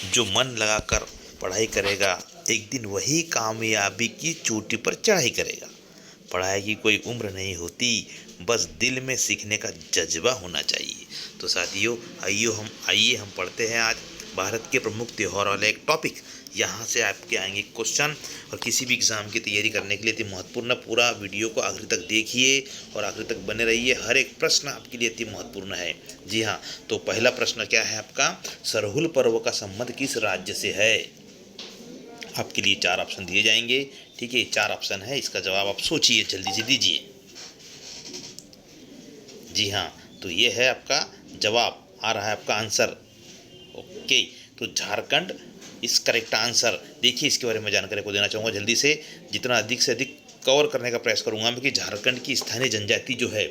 जो मन लगाकर पढ़ाई करेगा एक दिन वही कामयाबी की चोटी पर चढ़ाई करेगा। पढ़ाई की कोई उम्र नहीं होती, बस दिल में सीखने का जज्बा होना चाहिए। तो साथियों, आइए हम पढ़ते हैं आज भारत के प्रमुख त्योहार वाला एक टॉपिक। यहाँ से आपके आएंगे क्वेश्चन, और किसी भी एग्ज़ाम की तैयारी करने के लिए अति महत्वपूर्ण, पूरा वीडियो को आखिर तक देखिए और आखिर तक बने रहिए। हर एक प्रश्न आपके लिए अति महत्वपूर्ण है। जी हाँ, तो पहला प्रश्न क्या है आपका, सरहुल पर्व का संबंध किस राज्य से है। आपके लिए 4 ऑप्शन दिए जाएंगे। ठीक है, 4 ऑप्शन है, इसका जवाब आप सोचिए, जल्दी से दीजिए। जी हाँ, तो ये है आपका जवाब, आ रहा है आपका आंसर। ओके, तो झारखंड इस करेक्ट आंसर। देखिए, इसके बारे में जानकारी को देना चाहूँगा जल्दी से, जितना अधिक से अधिक कवर करने का प्रयास करूंगा मैं, कि झारखंड की स्थानीय जनजाति जो है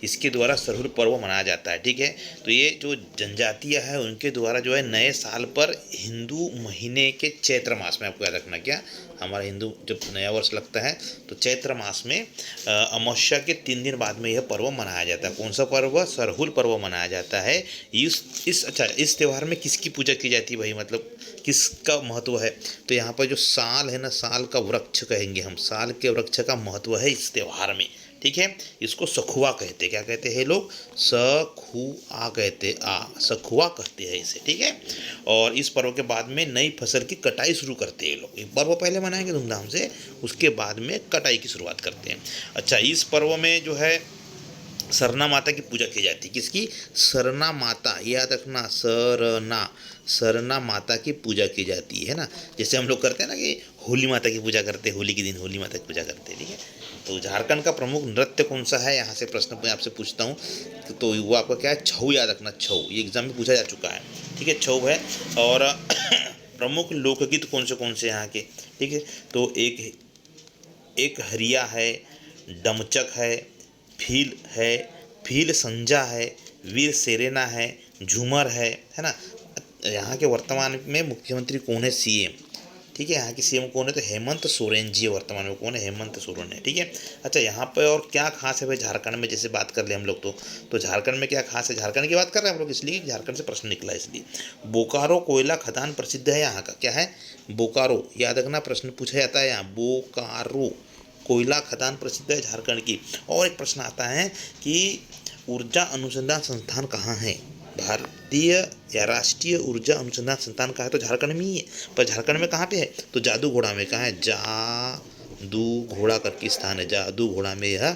इसके द्वारा सरहुल पर्व मनाया जाता है। ठीक है, तो ये जो जनजातियां हैं उनके द्वारा जो है नए साल पर हिंदू महीने के चैत्र मास में, आपको याद रखना, क्या हमारा हिंदू जब नया वर्ष लगता है तो चैत्र मास में अमावस्या के 3 दिन बाद में यह पर्व मनाया जाता है। कौन सा पर्व, सरहुल पर्व मनाया जाता है। इस त्यौहार में किसकी पूजा की जाती है भाई, मतलब किसका महत्व है। तो यहाँ पर जो साल है ना, साल का वृक्ष कहेंगे हम, साल के वृक्ष का महत्व है इस त्यौहार में। ठीक है, इसको सखुआ कहते हैं। क्या कहते हैं लोग, सखुआ कहते, सखुआ कहते हैं इसे। ठीक है, और इस पर्व के बाद में नई फसल की कटाई शुरू करते हैं लोग। एक पर्व पहले मनाएंगे धूमधाम से, उसके बाद में कटाई की शुरुआत करते हैं। अच्छा, इस पर्व में जो है सरना माता की पूजा की जाती है। किसकी, सरना माता, याद रखना, सरना माता की पूजा की जाती है ना। जैसे हम लोग करते हैं ना कि होली माता की पूजा करते हैं, होली के दिन होली माता की पूजा करते हैं। ठीक है, तो झारखंड का प्रमुख नृत्य कौन सा है, यहाँ से प्रश्न मैं आपसे पूछता हूँ। तो वो आपका क्या है, छऊ, याद रखना, छऊ, ये एग्जाम में पूछा जा चुका है। ठीक है, छऊ है। और प्रमुख लोकगीत कौन से यहाँ के। ठीक है, तो एक हरिया है, डमचक है, फील है, फील संजा है, वीर सेरेना है, झूमर है ना। यहाँ के वर्तमान में मुख्यमंत्री कौन है, सीएम। ठीक है, यहाँ की सीएम कौन है, तो हेमंत सोरेन जी है। वर्तमान में कौन है, हेमंत सोरेन है। ठीक है, अच्छा, यहाँ पे और क्या खास है भाई झारखंड में, जैसे बात कर ले हम लोग, तो झारखंड में क्या खास है, झारखंड की बात कर रहे हैं हम लोग इसलिए झारखंड से प्रश्न निकला इसलिए। बोकारो कोयला खदान प्रसिद्ध है यहाँ का, क्या है, बोकारो, याद रखना, प्रश्न पूछा जाता है यहाँ, बोकारो कोयला खदान प्रसिद्ध है झारखंड की। और एक प्रश्न आता है कि ऊर्जा अनुसंधान संस्थान कहाँ है, भारतीय या राष्ट्रीय ऊर्जा अनुसंधान संस्थान कहाँ है, तो झारखंड में ही है। पर झारखंड में कहाँ पे है, तो जादू घोड़ा में। कहाँ है, जादू घोड़ा करके स्थान है, जादू घोड़ा में यह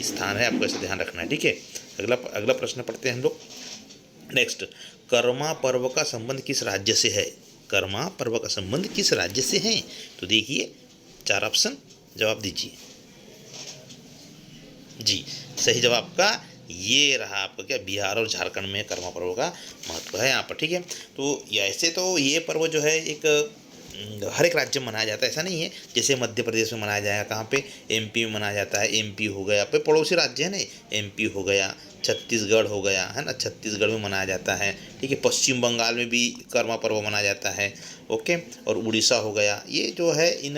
स्थान है, आपको ऐसे ध्यान रखना है। ठीक है, अगला प्रश्न पढ़ते हैं हम लोग। नेक्स्ट, कर्मा पर्व का संबंध किस राज्य से है, कर्मा पर्व का संबंध किस राज्य से है। तो देखिए 4 ऑप्शन, जवाब दीजिए। जी, सही जवाब का ये रहा आपका, क्या बिहार और झारखंड में कर्मा पर्व का महत्व है यहाँ पर। ठीक है, तो ऐसे तो ये पर्व जो है एक हर एक राज्य में मनाया जाता है, ऐसा नहीं है। जैसे मध्य प्रदेश में मनाया जाएगा, कहाँ पे, एमपी में मनाया जाता है। एमपी हो गया, पे पड़ोसी राज्य है ना, एमपी हो गया, छत्तीसगढ़ हो गया, है ना, छत्तीसगढ़ में मनाया जाता है। ठीक है, पश्चिम बंगाल में भी कर्मा पर्व मनाया जाता है। ओके, और उड़ीसा हो गया, ये जो है इन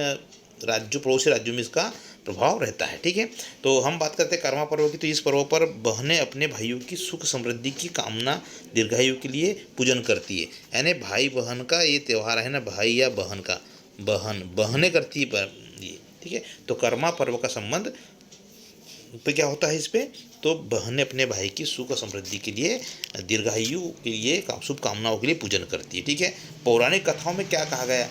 राज्यों, पड़ोसी राज्यों में इसका प्रभाव रहता है। ठीक है, तो हम बात करते हैं कर्मा पर्व की। तो इस पर्व पर बहनें अपने भाइयों की सुख समृद्धि की कामना, दीर्घायु के लिए पूजन करती है। यानी भाई बहन का ये त्यौहार है ना, भाई या बहन का, बहनें करती है पर ये। ठीक है, तो कर्मा पर्व का संबंध तो क्या होता है इस पे, तो बहनें अपने भाई की सुख समृद्धि के लिए, दीर्घायु के लिए, शुभकामनाओं के लिए पूजन करती है। ठीक है, पौराणिक कथाओं में क्या कहा गया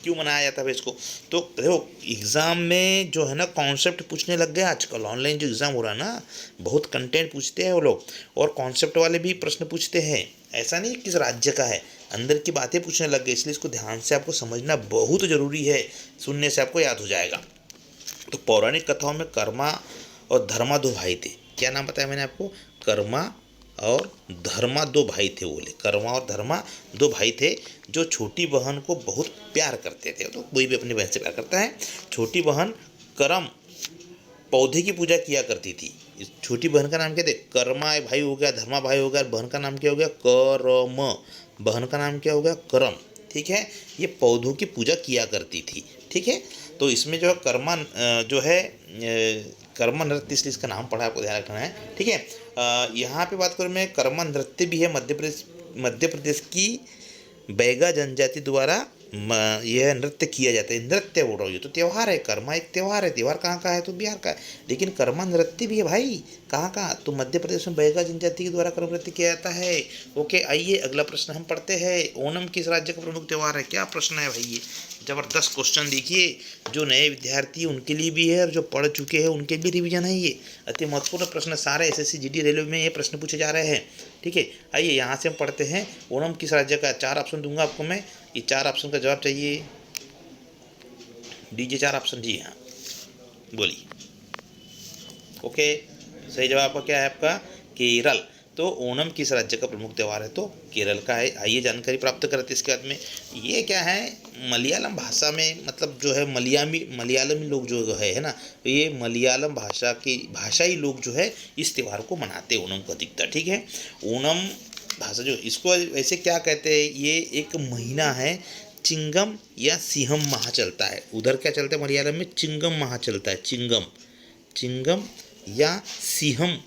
क्यों मनाया जाता है इसको, तो देखो एग्ज़ाम में जो है ना कॉन्सेप्ट पूछने लग गया आजकल। ऑनलाइन जो एग्ज़ाम हो रहा है ना, बहुत कंटेंट पूछते हैं वो लोग, और कॉन्सेप्ट वाले भी प्रश्न पूछते हैं। ऐसा नहीं किस राज्य का है, अंदर की बातें पूछने लग गए, इसलिए इसको ध्यान से आपको समझना बहुत ज़रूरी है, सुनने से आपको याद हो जाएगा। तो पौराणिक कथाओं में कर्मा और धर्मा 2 भाई थे। क्या नाम बताया मैंने आपको, कर्मा और धर्मा 2 भाई थे। बोले कर्मा और धर्मा 2 भाई थे, जो छोटी बहन को बहुत प्यार करते थे। तो कोई भी अपनी बहन से प्यार करता है। छोटी बहन करम, पौधे की पूजा किया करती थी। इस छोटी बहन का नाम क्या थे, कर्मा भाई हो गया, धर्मा भाई हो गया, बहन का नाम क्या हो गया, करम, बहन का नाम क्या हो गया, करम। ठीक है, ये पौधों की पूजा किया करती थी। ठीक है, तो इसमें जो है कर्मा जो है कर्मा नृत्य, इसलिए इसका नाम पड़ा, आपको ध्यान रखना है। ठीक है, यहाँ पे बात करूँ मैं, कर्मा नृत्य भी है मध्य प्रदेश की बैगा जनजाति द्वारा यह नृत्य किया जाता है। नृत्य बोल रहा हूँ, ये तो त्यौहार है। कर्मा एक त्यौहार है। त्यौहार कहाँ का है? तो बिहार का है। लेकिन कर्मा नृत्य भी है भाई। कहाँ का? तो मध्य प्रदेश में बैगा जनजाति के द्वारा कर्म नृत्य किया जाता है। ओके, आइए अगला प्रश्न हम पढ़ते हैं। ओणम किस राज्य का प्रमुख त्यौहार है? क्या प्रश्न है भाई ये, जबरदस्त क्वेश्चन। देखिए, जो नए विद्यार्थी उनके लिए भी है और जो पढ़ चुके हैं उनके भी रिवीजन है। ये अति महत्वपूर्ण प्रश्न, सारे एसएससी जीडी रेलवे में ये प्रश्न पूछे जा रहे हैं। ठीक है, आइए यहाँ से हम पढ़ते हैं। ओणम किस राज्य का? 4 ऑप्शन दूंगा आपको मैं, ये 4 ऑप्शन का जवाब चाहिए। दीजिए 4 ऑप्शन। जी हाँ, बोलिए। ओके, सही जवाब आपका क्या है? आपका केरल। तो ओणम किस राज्य का प्रमुख त्यौहार है? तो केरल का है। आइए जानकारी प्राप्त करते इसके बाद में। ये क्या है? मलयालम भाषा में, मतलब जो है मलयालमी लोग जो है ना, तो ये मलयालम भाषाई लोग जो है इस त्यौहार को मनाते हैं, ओणम को अधिकतर। ठीक है, ओणम भाषा जो, इसको ऐसे क्या कहते हैं? ये एक महीना है, चिंगम या सिहम माह चलता है। उधर क्या चलता है मलयालम में? चिंगम माह चलता है। चिंगम या सिहम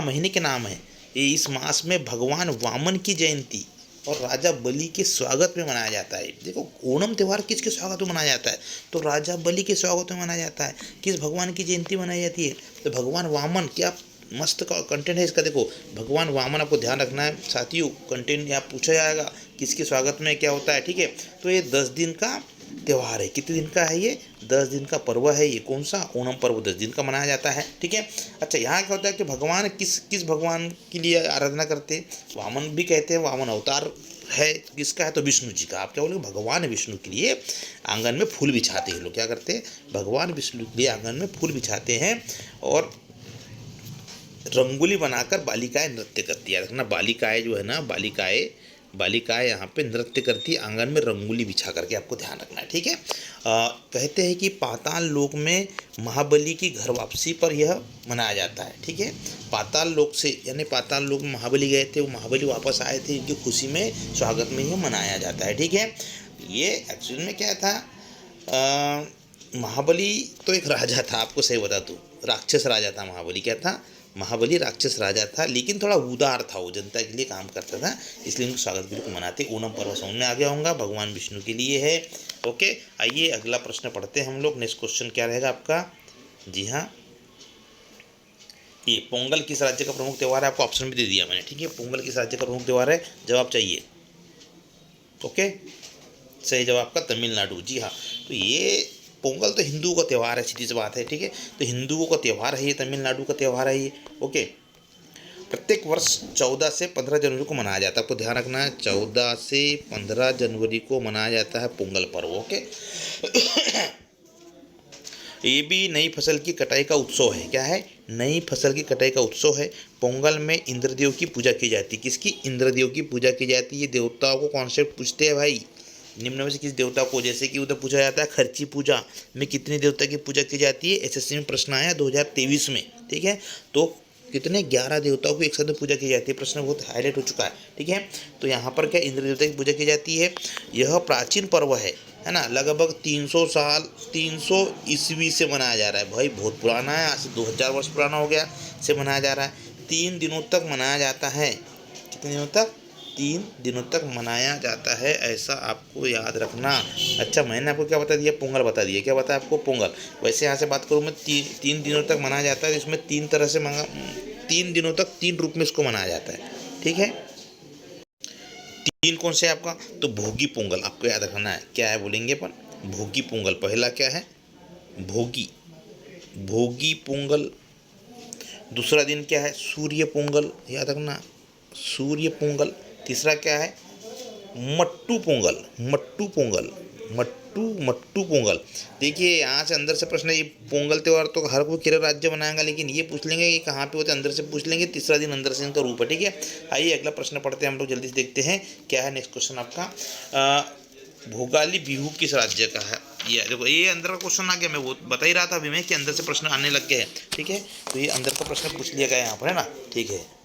महीने के नाम है ये। इस मास में भगवान वामन की जयंती और राजा बलि के स्वागत में मनाया जाता है। देखो, ओणम त्यौहार किसके स्वागत में मनाया जाता है? तो राजा बलि के स्वागत में मनाया जाता है। किस भगवान की जयंती मनाई जाती है? तो भगवान वामन। क्या मस्त कंटेंट है इसका। देखो, भगवान वामन, आपको ध्यान रखना है साथियों, कंटेंट यहाँ पूछा जाएगा किसके स्वागत में क्या होता है। ठीक है, तो ये 10 दिन का त्यौहार है। कितने दिन का है ये? 10 दिन का पर्व है ये। कौन सा? ओणम पर्व 10 दिन का मनाया जाता है। ठीक है, अच्छा, यहाँ क्या होता है कि भगवान किस भगवान के लिए आराधना करते हैं? वामन भी कहते हैं, वामन अवतार है। किसका है? तो विष्णु जी का। आप क्या बोलोगे? भगवान विष्णु के लिए आंगन में फूल बिछाते हैं लोग। क्या करते हैं? भगवान विष्णु के लिए आंगन में फूल बिछाते हैं और रंगोली बनाकर बालिकाएं नृत्य करती है। ना, बालिकाएं जो है ना, बालिकाएं यहाँ पे नृत्य करती है आंगन में रंगोली बिछा करके। आपको ध्यान रखना है। ठीक है, कहते हैं कि पाताल लोक में महाबली की घर वापसी पर यह मनाया जाता है। ठीक है, पाताल लोक से, यानी पाताल लोक में महाबली गए थे, वो महाबली वापस आए थे, इनकी खुशी में स्वागत में यह मनाया जाता है। ठीक है, ये एक्चुअल में क्या था? महाबली तो एक राजा था, आपको सही बता दूँ, राक्षस राजा था महाबली। क्या था? महाबली राक्षस राजा था, लेकिन थोड़ा उदार था, वो जनता के लिए काम करता था, इसलिए उनके स्वागत के लिए मनाते। ओणम पर्व समझ में आ गया होगा, भगवान विष्णु के लिए है। ओके, आइए अगला प्रश्न पढ़ते हैं हम लोग। नेक्स्ट क्वेश्चन क्या रहेगा आपका? जी हाँ, ये पोंगल किस राज्य का प्रमुख त्यौहार है? आपको ऑप्शन भी दे दिया मैंने। ठीक है, पोंगल किस राज्य का प्रमुख त्यौहार है? जवाब चाहिए। ओके, सही जवाब आपका तमिलनाडु। जी हाँ, तो ये पोंगल तो हिंदुओं का त्यौहार है, सीधी सी बात है। ठीक है, तो हिंदुओं का त्यौहार है ये, तमिलनाडु का त्यौहार है ये। ओके, प्रत्येक वर्ष 14 से 15 जनवरी को मनाया जाता है। आपको ध्यान रखना है, 14 से 15 जनवरी को मनाया जाता है पोंगल पर्व। ओके, ये भी नई फसल की कटाई का उत्सव है। क्या है? नई फसल की कटाई का उत्सव है। पोंगल में इंद्रदेव की पूजा की जाती है। किसकी? इंद्रदेव की पूजा की जाती है। ये देवताओं को कॉन्सेप्ट पूछते हैं भाई, निम्न में से किस देवता को? जैसे कि उधर पूछा जाता है खर्ची पूजा में कितने देवता की पूजा की जाती है? एसएससी में प्रश्न आया 2023 में। ठीक है, तो कितने? 11 देवताओं की एक साथ में पूजा की जाती है। प्रश्न बहुत हाईलाइट हो चुका है। ठीक है, तो यहाँ पर क्या इंद्र देवता की पूजा की जाती है। यह प्राचीन पर्व है ना, लगभग 300 साल, 300 ईस्वी से मनाया जा रहा है भाई, बहुत पुराना है, आज से 2000 वर्ष पुराना हो गया से मनाया जा रहा है। 3 दिनों तक मनाया जाता है। कितने दिनों तक? 3 दिनों तक मनाया जाता है, ऐसा आपको याद रखना। अच्छा, मैंने आपको क्या बता दिया? पोंगल बता दिया। क्या बताया आपको? पोंगल। वैसे यहाँ से बात करूँ मैं, 3 दिनों तक मनाया जाता है, इसमें 3 तरह से 3 दिनों तक 3 रूप में इसको मनाया जाता है। ठीक है, 3 कौन से आपका? तो भोगी पोंगल, आपको याद रखना है। क्या है बोलेंगे अपन? भोगी पोंगल। पहला क्या है? भोगी पोंगल। दूसरा दिन क्या है? सूर्य पोंगल, याद रखना, सूर्य पोंगल। तीसरा क्या है? मट्टू पोंगल। मट्टू पोंगल। देखिए, यहाँ से अंदर से प्रश्न है, ये पोंगल त्यौहार तो हर कोई केरल राज्य मनाएगा, लेकिन ये पूछ लेंगे कि कहाँ पे होते हैं, अंदर से पूछ लेंगे। तीसरा दिन अंदर से इनका रूप है। ठीक है, आइए अगला प्रश्न पढ़ते हैं हम लोग, जल्दी से देखते हैं क्या है नेक्स्ट क्वेश्चन आपका। भोगाली बिहू किस राज्य का है? ये देखो, ये अंदर का क्वेश्चन आ गया। मैं वो बता ही रहा था अभी मैं कि अंदर से प्रश्न आने लग गए हैं। ठीक है, तो ये अंदर का प्रश्न पूछ लिया गया यहाँ पर, है ना। ठीक है,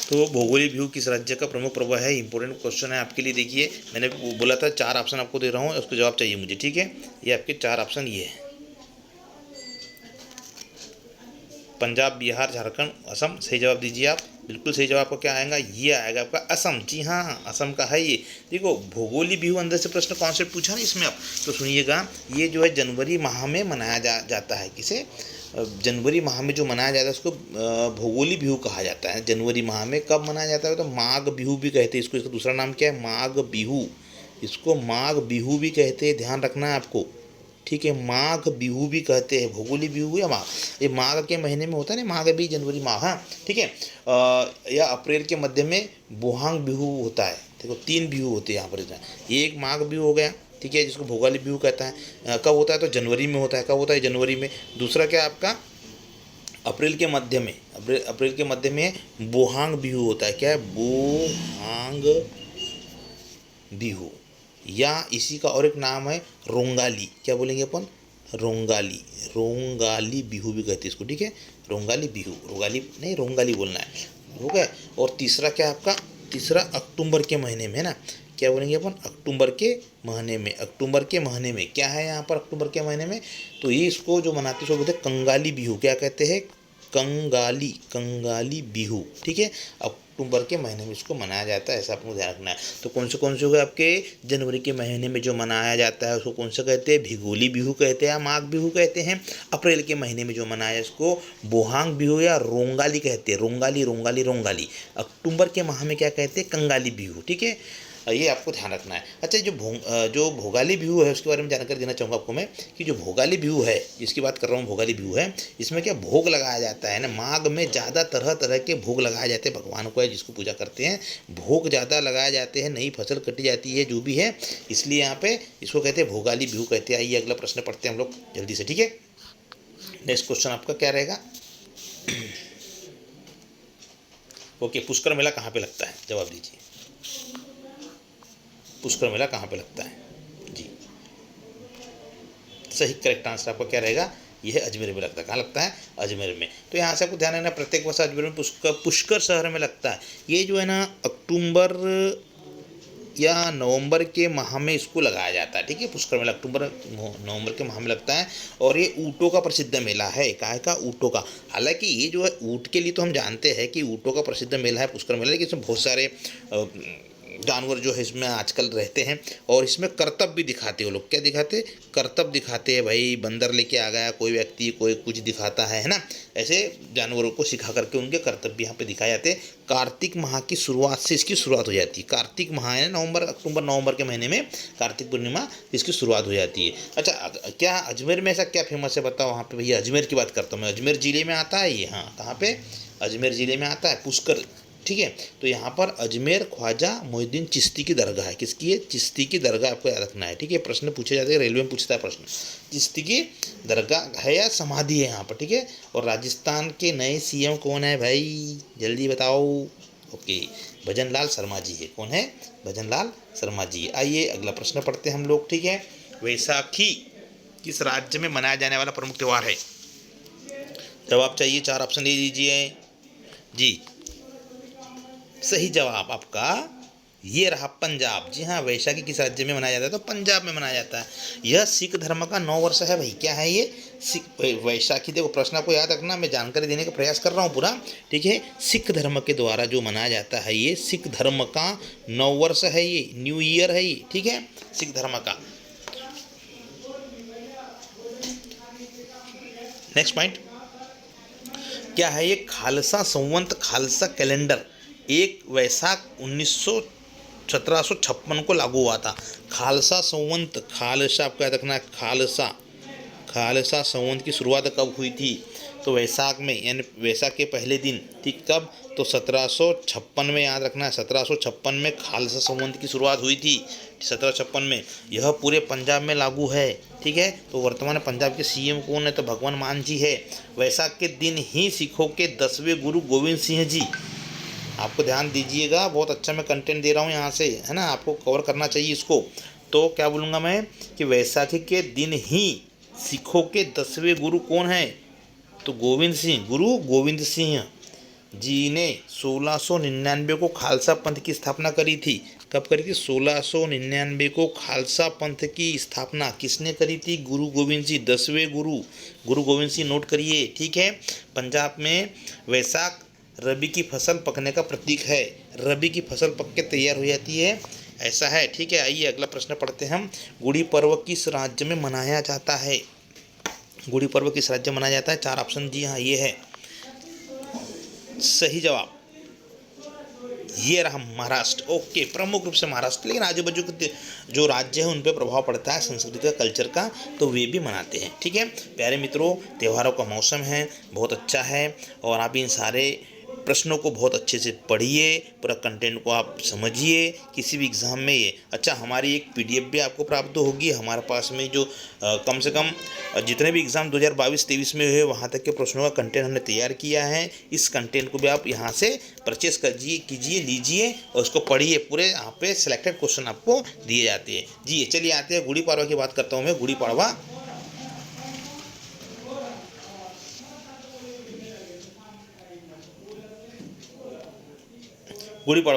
तो भोगोली बिहू किस राज्य का प्रमुख पर्व है? इंपॉर्टेंट क्वेश्चन है आपके लिए। देखिए, मैंने बोला था 4 ऑप्शन आपको दे रहा हूँ, उसको जवाब चाहिए मुझे। ठीक है, ये आपके 4 ऑप्शन ये है। पंजाब, बिहार, झारखंड, असम। सही जवाब दीजिए आप। बिल्कुल सही जवाब आपका क्या आएगा, ये आएगा आपका असम। जी हाँ, असम का है ये। देखो भूगोली बिहू अंदर से प्रश्न कॉन्सेप्ट पूछा ना इसमें आप, तो सुनिएगा। ये जो है जनवरी माह में मनाया जाता है। किसे? जनवरी माह में जो मनाया जाता है उसको भूगोली बिहू कहा जाता है। जनवरी माह में कब मनाया जाता है तो माघ बिहू भी कहते हैं इसको। इसका दूसरा नाम क्या है? माघ बिहू। इसको माघ बिहू भी कहते हैं, ध्यान रखना है आपको। ठीक है, माघ बिहू भी कहते हैं, भूगोली बिहू या माघ। ये माघ के महीने में होता है ना, माघ भी जनवरी माह। हाँ ठीक है। या अप्रैल के मध्य में बोहांग बिहू होता है। देखो 3 बिहू होते हैं यहाँ पर। ये एक माघ बिहू हो गया, ठीक है, जिसको भोगाली बिहू कहता है। कब होता है तो जनवरी में होता है। कब होता है? जनवरी में। दूसरा क्या है आपका? अप्रैल के मध्य में। अप्रैल के मध्य में बोहांग बिहू होता है। क्या है? बोहांग बिहू। या इसी का और एक नाम है रोंगाली। क्या बोलेंगे अपन? रोंगाली। रोंगाली बिहू भी कहते हैं इसको। ठीक है, रोंगाली बिहू। रोंगाली नहीं, रोंगाली बोलना है। हो गया। और तीसरा क्या है आपका? तीसरा अक्टूबर के महीने में है ना। क्या बोलेंगे अपन? अक्टूबर के महीने में। अक्टूबर के महीने में क्या है यहाँ पर? अक्टूबर के महीने में तो ये इसको जो मनाते हैं उसको बोलते हैं कंगाली बिहू। क्या कहते हैं? कंगाली। कंगाली बिहू। ठीक है, अक्टूबर के महीने में इसको मनाया जाता है, ऐसा आपको ध्यान रखना है। तो कौन से हो गए आपके? जनवरी के महीने में जो मनाया जाता है उसको कौन सा कहते हैं? भिगोली बिहू कहते हैं या माघ बिहू कहते हैं। अप्रैल के महीने में जो मनाया इसको बोहांग बिहू या रोंगाली कहते हैं। रोंगाली, रोंगाली, रोंगाली। अक्टूबर के माह में क्या कहते हैं? कंगाली बिहू। ठीक है, ये आपको ध्यान रखना है। अच्छा, जो भोगाली बिहू है उसके बारे में जानकारी देना चाहूँगा आपको मैं, कि जो भोगाली बिहू है जिसकी बात कर रहा हूँ, भोगाली बिहू है, इसमें क्या भोग लगाया जाता है ना। माघ में ज़्यादा तरह तरह के भोग लगाए जाते हैं भगवान को, है जिसको पूजा करते हैं। भोग ज़्यादा लगाए जाते हैं, नई फसल कटी जाती है, जो भी है, इसलिए यहाँ पे इसको कहते हैं भोगाली बिहू कहते हैं। आइए अगला प्रश्न पढ़ते हैं हम लोग जल्दी से। ठीक है, नेक्स्ट क्वेश्चन आपका क्या रहेगा? ओके, पुष्कर मेला कहाँ पे लगता है? जवाब दीजिए। पुष्कर मेला कहाँ पे लगता है? जी, सही करेक्ट आंसर आपका क्या रहेगा? यह अजमेर में लगता है। कहाँ लगता है? अजमेर में। तो यहाँ से आपको ध्यान रखना, प्रत्येक वर्ष अजमेर में पुष्कर शहर में लगता है। ये जो है ना अक्टूबर या नवंबर के माह में इसको लगाया जाता है। ठीक है, पुष्कर मेला अक्टूबर नवंबर के माह में लगता है। और ये ऊँटों का प्रसिद्ध मेला है। काहे का? ऊँटों का। हालांकि ये जो है ऊँट के लिए तो हम जानते हैं कि ऊँटों का प्रसिद्ध मेला है पुष्कर मेला, लेकिन इसमें बहुत सारे जानवर जो है इसमें आजकल रहते हैं। और इसमें करतब भी दिखाते हैं वो लोग। क्या दिखाते? करतब दिखाते हैं। भाई बंदर लेके आ गया कोई व्यक्ति, कोई कुछ दिखाता है ना। ऐसे जानवरों को सिखा करके उनके करतब भी यहाँ पे दिखाए जाते हैं। कार्तिक माह की शुरुआत से इसकी शुरुआत हो जाती है। कार्तिक माह है नवंबर, अक्टूबर नवंबर के महीने में कार्तिक पूर्णिमा इसकी शुरुआत हो जाती है। अच्छा, क्या अजमेर में ऐसा क्या फेमस है बताओ? वहाँ पे भैया अजमेर की बात करता हूँ मैं। अजमेर जिले में आता है ये। हाँ, कहाँ पे? अजमेर जिले में आता है पुष्कर। ठीक है, तो यहाँ पर अजमेर ख्वाजा मोहिउद्दीन चिश्ती की दरगाह है। किसकी है? चिश्ती की दरगाह आपको याद रखना है। ठीक है, प्रश्न पूछे जाते हैं, रेलवे में पूछता है प्रश्न। चिश्ती की दरगाह है या समाधि है यहाँ पर। ठीक है, और राजस्थान के नए सीएम कौन है भाई? जल्दी बताओ। ओके, भजन लाल शर्मा जी है। कौन है? भजन लाल शर्मा जी। आइए अगला प्रश्न पढ़ते हैं हम लोग। ठीक है, वैसाखी किस राज्य में मनाया जाने वाला प्रमुख त्यौहार है? जवाब चाहिए, 4 ऑप्शन दे दीजिए जी। सही जवाब आपका ये रहा, पंजाब। जी हाँ, वैशाखी किस राज्य में मनाया जाता है? तो पंजाब में मनाया जाता है। यह सिख धर्म का 9 वर्ष है भाई। क्या है ये? वैशाखी। देखो प्रश्न को याद रखना, मैं जानकारी देने का प्रयास कर रहा हूँ पूरा। ठीक है, सिख धर्म के द्वारा जो मनाया जाता है, ये सिख धर्म का 9 वर्ष है, ये न्यू ईयर है ये। ठीक है, सिख धर्म का। नेक्स्ट पॉइंट क्या है? ये खालसा संवत, खालसा कैलेंडर 1 वैशाख 1756 को लागू हुआ था। खालसा संवत, खालसा आपको याद रखना है। खालसा, खालसा संवत की शुरुआत कब हुई थी? तो वैशाख में, यानी वैशाख के पहले दिन। ठीक, कब? तो 1756 में, याद रखना है। 1756 में खालसा संवत की शुरुआत हुई थी, 1756 में। यह पूरे पंजाब में लागू है। ठीक है, तो वर्तमान पंजाब के सीएम कौन है? तो भगवंत मान जी है। वैशाख के दिन ही सिखों के 10वें गुरु गोविंद सिंह जी, आपको ध्यान दीजिएगा, बहुत अच्छा मैं कंटेंट दे रहा हूँ यहाँ से, है ना, आपको कवर करना चाहिए इसको। तो क्या बोलूँगा मैं कि वैसाखी के दिन ही सिखों के 10वें गुरु कौन है? तो गोविंद सिंह, गुरु गोविंद सिंह जी ने 1699 को खालसा पंथ की स्थापना करी थी। कब करी थी? 1699 को खालसा पंथ की स्थापना किसने करी थी? गुरु गोविंद सिंह, 10वें गुरु गोविंद सिंह, नोट करिए, ठीक है। पंजाब में वैसाख रबी की फसल पकने का प्रतीक है। रबी की फसल पक के तैयार हो जाती है, ऐसा है, ठीक है। आइए अगला प्रश्न पढ़ते हैं हम। गुड़ी पर्व किस राज्य में मनाया जाता है? गुड़ी पर्व किस राज्य में मनाया जाता है? 4 ऑप्शन, जी हाँ ये है सही जवाब, ये रहा महाराष्ट्र। ओके, प्रमुख रूप से महाराष्ट्र, लेकिन आजू बाजू के जो राज्य है उन पर प्रभाव पड़ता है संस्कृति का, कल्चर का, तो वे भी मनाते हैं, ठीक है। प्यारे मित्रों, त्योहारों का मौसम है, बहुत अच्छा है, और आप इन सारे प्रश्नों को बहुत अच्छे से पढ़िए, पूरा कंटेंट को आप समझिए, किसी भी एग्ज़ाम में ये अच्छा। हमारी एक पीडीएफ भी आपको प्राप्त होगी हमारे पास में, जो कम से कम जितने भी एग्ज़ाम 2022-23 में हुए वहाँ तक के प्रश्नों का कंटेंट हमने तैयार किया है। इस कंटेंट को भी आप यहाँ से परचेस कीजिए, लीजिए और उसको पढ़िए। पूरे यहाँ पे सिलेक्टेड क्वेश्चन आपको दिए जाते हैं। जी चलिए आते हैं गुड़ी पड़वा की बात करता हूँ मैं। गुड़ी पड़वा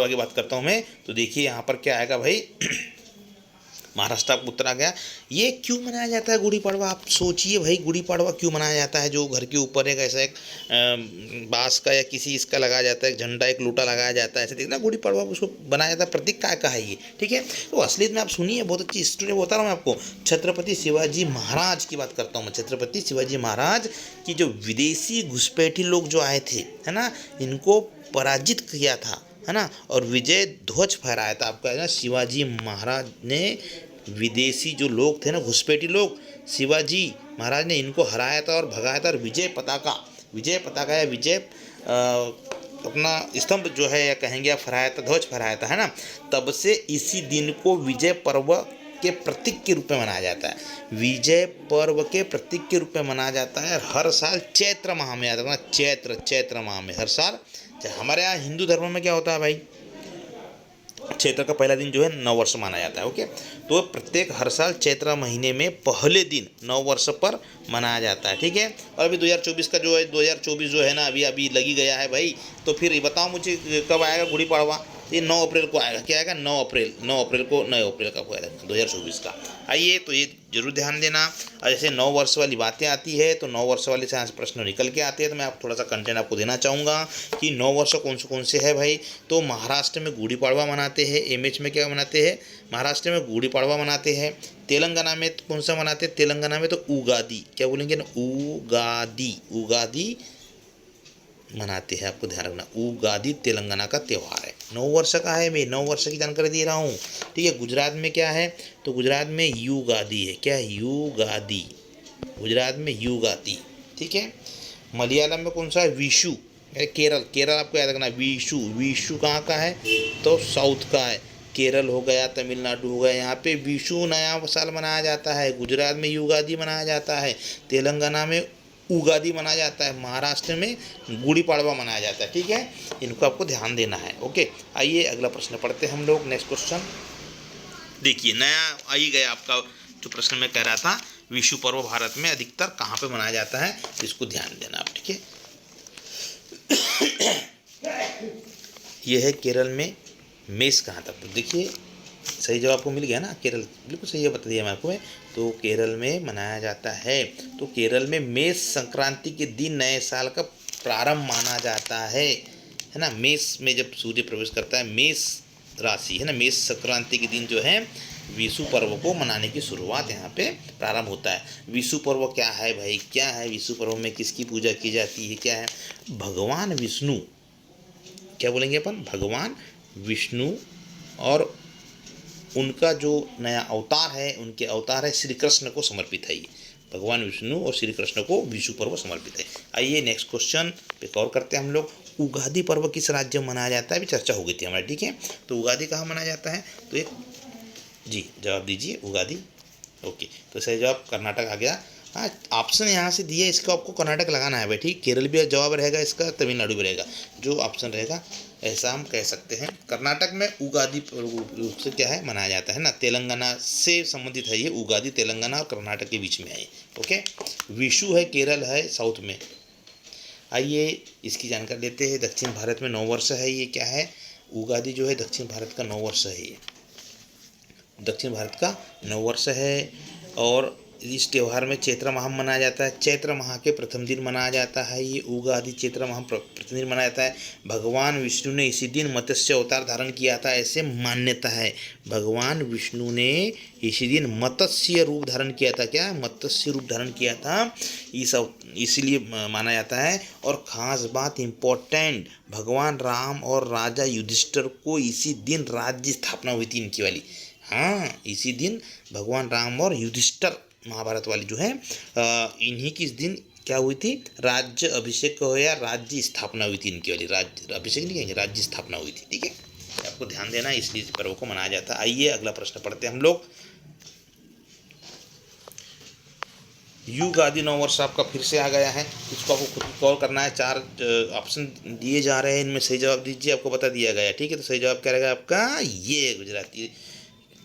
की बात करता हूँ मैं, तो देखिए यहाँ पर क्या आएगा भाई महाराष्ट्र आपको उत्तर आ गया। ये क्यों मनाया जाता है गुड़ी पड़वा? आप सोचिए भाई, गुड़ी पड़वा क्यों मनाया जाता है? जो घर के ऊपर एक ऐसा एक बांस का या किसी इसका लगाया जाता है, एक झंडा, एक लोटा लगाया जाता है, ऐसे देखना गुड़ी पड़वा उसको बनाया जाता है, प्रतीक काय का है ये, ठीक है। तो असलियत में आप सुनिए, बहुत अच्छी स्टोरी बता रहा हूँ मैं आपको। छत्रपति शिवाजी महाराज की बात करता हूँ मैं। छत्रपति शिवाजी महाराज की जो विदेशी घुसपैठी लोग जो आए थे, है ना, इनको पराजित किया था, है ना, और विजय ध्वज फहराया था। आपका है ना, शिवाजी महाराज ने विदेशी जो लोग थे ना, घुसपैठी लोग, शिवाजी महाराज ने इनको हराया था और भगाया था, और विजय पताका या विजय अपना स्तंभ जो है, या कहेंगे आप फहराया था, ध्वज फहराया था, है ना। तब से इसी दिन को विजय पर्व के प्रतीक के रूप में मनाया जाता है। विजय पर्व के प्रतीक के रूप में मनाया जाता है, हर साल चैत्र माह में आता है, चैत्र माह में हर साल। हमारे यहाँ हिंदू धर्म में क्या होता है भाई, चैत्र का पहला दिन जो है नव वर्ष माना जाता है, ओके। तो प्रत्येक हर साल चैत्र महीने में पहले दिन नव वर्ष पर मनाया जाता है, ठीक है। और अभी 2024 का जो है, 2024 जो है ना, अभी लगी गया है भाई। तो फिर ये बताओ मुझे कब आएगा गुड़ी पड़वा? ये 9 अप्रैल को आएगा। क्या आएगा? 9 अप्रैल का होगा 2024 का। आइए, तो ये जरूर ध्यान देना। और जैसे 9 वर्ष वाली बातें आती है, तो 9 वर्ष वाले से यहाँ से प्रश्न निकल के आते हैं, तो मैं आप थोड़ा सा कंटेंट आपको देना चाहूँगा कि 9 वर्ष कौन से है भाई। तो महाराष्ट्र में गुड़ी पड़वा मनाते हैं। एमएच में क्या मनाते हैं? महाराष्ट्र में गुड़ी पड़वा मनाते हैं। तेलंगाना में कौन सा मनाते हैं? तेलंगाना में तो उगादी, क्या बोलेंगे ना, उगादी मनाते हैं। आपको ध्यान रखना, उगादी तेलंगाना का त्यौहार है। 9 वर्ष का है, मैं 9 वर्ष की जानकारी दे रहा हूँ, ठीक है। गुजरात में क्या है? तो गुजरात में युगादी है। क्या है? युगादी, गुजरात में युगादी, ठीक है। मलयालम में कौन सा है? विशु। केरल आपको याद रखना, विशु कहाँ का है? तो साउथ का है। केरल हो गया, तमिलनाडु हो गया, यहाँ पे विशु नया साल मनाया जाता है। गुजरात में युगादी मनाया जाता है। तेलंगाना में उगादी मनाया जाता है। महाराष्ट्र में गुड़ी पड़वा मनाया जाता है, ठीक है। इनको आपको ध्यान देना है, ओके। आइए अगला प्रश्न पढ़ते हैं हम लोग। नेक्स्ट क्वेश्चन देखिए, नया आ ही गया आपका जो प्रश्न मैं कह रहा था, विशु पर्व भारत में अधिकतर कहाँ पे मनाया जाता है, इसको ध्यान देना आप, ठीक है। यह है केरल में मेष कहाँ तक, तो देखिए सही जवाब आपको मिल गया ना, केरल बिल्कुल सही बता दिया मैं आपको। तो केरल में मनाया जाता है। तो केरल में मेष संक्रांति के दिन नए साल का प्रारंभ माना जाता है ना। मेष में जब सूर्य प्रवेश करता है, मेष राशि है ना, मेष संक्रांति के दिन जो है विशु पर्व को मनाने की शुरुआत यहाँ पे प्रारंभ होता है। विशु पर्व क्या है भाई? क्या है विशु पर्व में? किसकी पूजा की जाती है? क्या है? भगवान विष्णु, क्या बोलेंगे अपन? भगवान विष्णु और उनका जो नया अवतार है, उनके अवतार है श्री कृष्ण को समर्पित है। ये भगवान विष्णु और श्री कृष्ण को विशु पर्व समर्पित है। आइए नेक्स्ट क्वेश्चन पे कवर करते हैं हम लोग। उगादी पर्व किस राज्य में मनाया जाता है? अभी चर्चा हो गई थी हमारी, ठीक है। तो उगादी कहाँ मनाया जाता है? तो एक जी जवाब दीजिए, उगादी, ओके। तो सही जवाब कर्नाटक आ गया। हाँ, ऑप्शन यहाँ से दिए, इसको आपको कर्नाटक लगाना है भाई, ठीक। केरल भी जवाब रहेगा इसका, तमिलनाडु भी रहेगा, जो ऑप्शन रहेगा ऐसा हम कह सकते हैं। कर्नाटक में उगादी रूप से क्या है मनाया जाता है ना, तेलंगाना से संबंधित है ये उगादी, तेलंगाना और कर्नाटक के बीच में है, ओके। विशु है, केरल है साउथ में। आइए इसकी जानकारी लेते हैं। दक्षिण भारत में 9 वर्ष है, ये क्या है? उगादि जो है दक्षिण भारत का नववर्ष है, ये दक्षिण भारत का नववर्ष है। और इस त्यौहार में चैत्र माह मनाया जाता है, चैत्र माह के प्रथम दिन मनाया जाता है ये उगादि, चैत्र माह प्रथम दिन मनाया जाता है। भगवान विष्णु ने इसी दिन मत्स्य अवतार धारण किया था, ऐसे मान्यता है। भगवान विष्णु ने इसी दिन मत्स्य रूप धारण किया था, क्या मत्स्य रूप धारण किया था, इसलिए माना जाता है। और ख़ास बात इम्पोर्टेंट, भगवान राम और राजा युधिष्ठिर को इसी दिन राज्य स्थापना हुई थी इनकी वाली। हाँ, इसी दिन भगवान राम और युधिष्ठिर महाभारत वाली जो है इन्हीं की इस दिन क्या हुई थी, राज्य अभिषेक हो या राज्य स्थापना हुई थी इनकी वाली। राज्य अभिषेक नहीं कहेंगे, राज्य स्थापना हुई थी। ठीक है, आपको ध्यान देना है, इसलिए इस पर्व को मनाया जाता है। आइए अगला प्रश्न पढ़ते हैं हम लोग। युगादि नववर्ष आपका फिर से आ गया है, इसको आपको खुद कॉल करना है। 4 ऑप्शन दिए जा रहे हैं, इनमें सही जवाब दीजिए, आपको बता दिया गया है। ठीक है, तो सही जवाब क्या रहेगा आपका, ये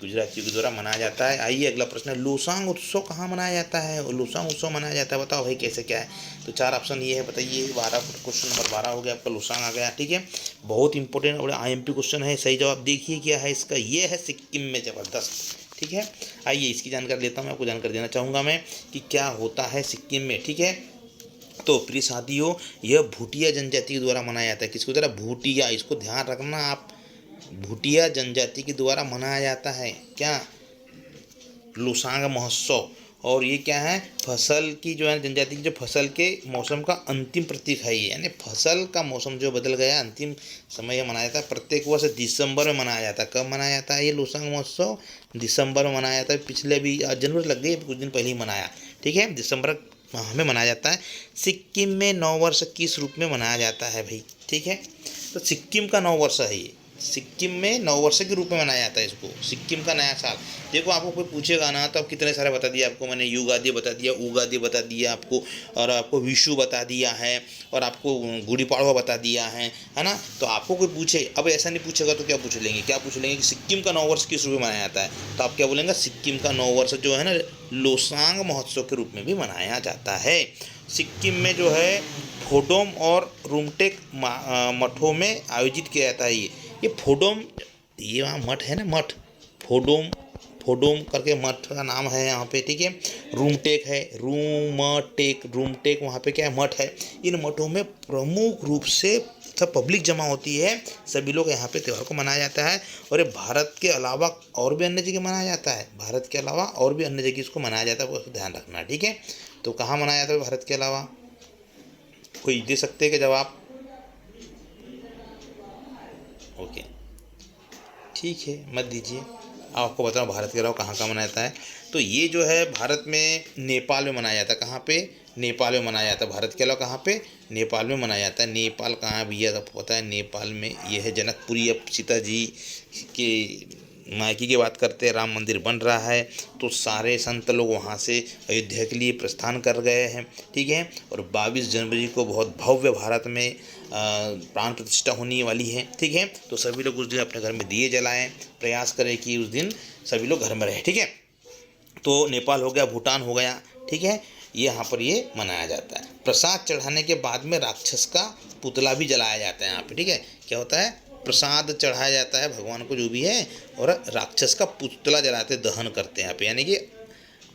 गुजरातियों के द्वारा मनाया जाता है। आइए अगला प्रश्न है, लोसांग उत्सव कहाँ मनाया जाता है, और लोसांग उत्सव मनाया जाता है, बताओ भाई कैसे क्या है। तो 4 ऑप्शन ये है, बताइए। 12 क्वेश्चन नंबर 12 हो गया आपका, लोसांग आ गया। ठीक है, बहुत इंपॉर्टेंट और IMP क्वेश्चन है। सही जवाब देखिए क्या है इसका, ये है सिक्किम में, जबरदस्त। ठीक है, आइए इसकी जानकारी लेता हूँ, आपको जानकारी देना चाहूँगा मैं कि क्या होता है सिक्किम में। ठीक है, तो प्रिय साथियों, यह भूटिया जनजाति के द्वारा मनाया जाता है। किसके द्वारा, भूटिया, इसको ध्यान रखना आप, भूटिया जनजाति के द्वारा मनाया जाता है क्या, लोसांग महोत्सव। और ये क्या है, फसल की जो है जनजाति की जो फसल के मौसम का अंतिम प्रतीक है ये, यानी फसल का मौसम जो बदल गया, अंतिम समय मनाया जाता है। प्रत्येक वर्ष दिसंबर में मनाया जाता है। कब मनाया जाता है ये लोसांग महोत्सव, दिसंबर में मनाया जाता है। पिछले भी जनवरी लग गई, कुछ दिन पहले ही मनाया। ठीक है, दिसंबर माह में मनाया जाता है। सिक्किम में नववर्ष किस रूप में मनाया जाता है भाई। ठीक है, तो सिक्किम का नववर्ष है ये, सिक्किम में नववर्ष के रूप में मनाया जाता है इसको, सिक्किम का नया साल। देखो आपको कोई पूछेगा ना, तो अब कितने सारे बता दिया आपको मैंने, युगादि बता दिया, उगादि बता दिया आपको, और आपको विशु बता दिया है, और आपको गुड़ी पड़वा बता दिया है ना। तो आपको कोई पूछे, अब ऐसा नहीं पूछेगा तो क्या पूछ लेंगे, क्या पूछ लेंगे कि सिक्किम का नववर्ष किस रूप में मनाया जाता है, तो आप क्या बोलेंगे, सिक्किम का नववर्ष जो है ना लोसांग महोत्सव के रूप में भी मनाया जाता है। सिक्किम में जो है फोडोम और रुमटेक मठों में आयोजित किया जाता है ये फोडोम, ये वहाँ मठ है ना, मठ फोडोम, फोडोम करके मठ का नाम है यहाँ पे। ठीक है, रूमटेक है, रूमटेक वहाँ पे क्या है, मठ है। इन मठों में प्रमुख रूप से सब पब्लिक जमा होती है, सभी लोग यहाँ पे त्यौहार को मनाया जाता है। और ये भारत के अलावा और भी अन्य जगह मनाया जाता है, भारत के अलावा और भी अन्य जगह इसको मनाया जाता है, वो ध्यान रखना। ठीक है, तो कहाँ मनाया जाता है भारत के अलावा, कोई दे सकते हैं कि जवाब। ओके, ठीक है, मत दीजिए, आपको बताओ भारत के अलावा कहाँ कहाँ मनाया जाता है। तो ये जो है भारत में नेपाल में मनाया जाता है, कहाँ पे, नेपाल में मनाया जाता है। भारत के अलावा कहाँ पे, नेपाल में मनाया जाता है। नेपाल कहाँ है भैया, आपको पता है, नेपाल में ये है जनकपुरी। अब सीता जी के मायके की बात करते हैं, राम मंदिर बन रहा है, तो सारे संत लोग वहाँ से अयोध्या के लिए प्रस्थान कर गए हैं। ठीक है, और 22 जनवरी को बहुत भव्य भारत में प्राण प्रतिष्ठा होने वाली है। ठीक है, तो सभी लोग उस दिन अपने घर में दिए जलाएं, प्रयास करें कि उस दिन सभी लोग घर में रहें। ठीक है, तो नेपाल हो गया, भूटान हो गया। ठीक है, यहाँ पर ये मनाया जाता है। प्रसाद चढ़ाने के बाद में राक्षस का पुतला भी जलाया जाता है यहाँ पे। ठीक है, क्या होता है, प्रसाद चढ़ाया जाता है भगवान को जो भी है, और राक्षस का पुतला जलाते, दहन करते हैं यहाँ पे, यानी कि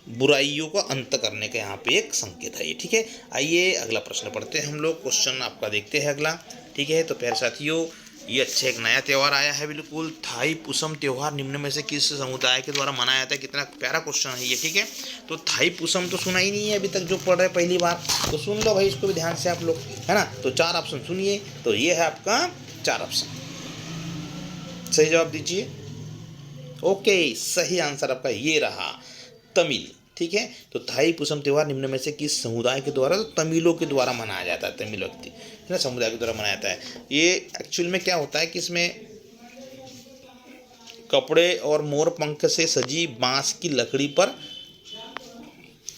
बुराइयों का अंत करने का यहाँ पे एक संकेत है ये। ठीक है, आइए अगला प्रश्न पढ़ते हैं हम लोग, क्वेश्चन आपका देखते हैं अगला। ठीक है, तो प्यारे साथियों, ये अच्छा एक नया त्यौहार आया है बिल्कुल, थाई पुसम त्यौहार निम्न में से किस समुदाय के द्वारा मनाया जाता है। कितना प्यारा क्वेश्चन है ये। ठीक है, तो थाई पुसम तो सुना ही नहीं है अभी तक, जो पढ़ रहे पहली बार, तो सुन लो भाई इसको भी ध्यान से आप लोग, है ना। तो 4 ऑप्शन सुनिए, तो ये है आपका 4 ऑप्शन, सही जवाब दीजिए। ओके, सही आंसर आपका ये रहा, तमिल। ठीक है, तो थाई पुसम त्यौहार निम्न में से किस समुदाय के द्वारा, तो तमिलों के द्वारा मनाया जाता है, तमिल व्यक्ति है ना, समुदाय के द्वारा मनाया जाता है। ये एक्चुअल में क्या होता है कि इसमें कपड़े और मोर पंख से सजी बांस की लकड़ी पर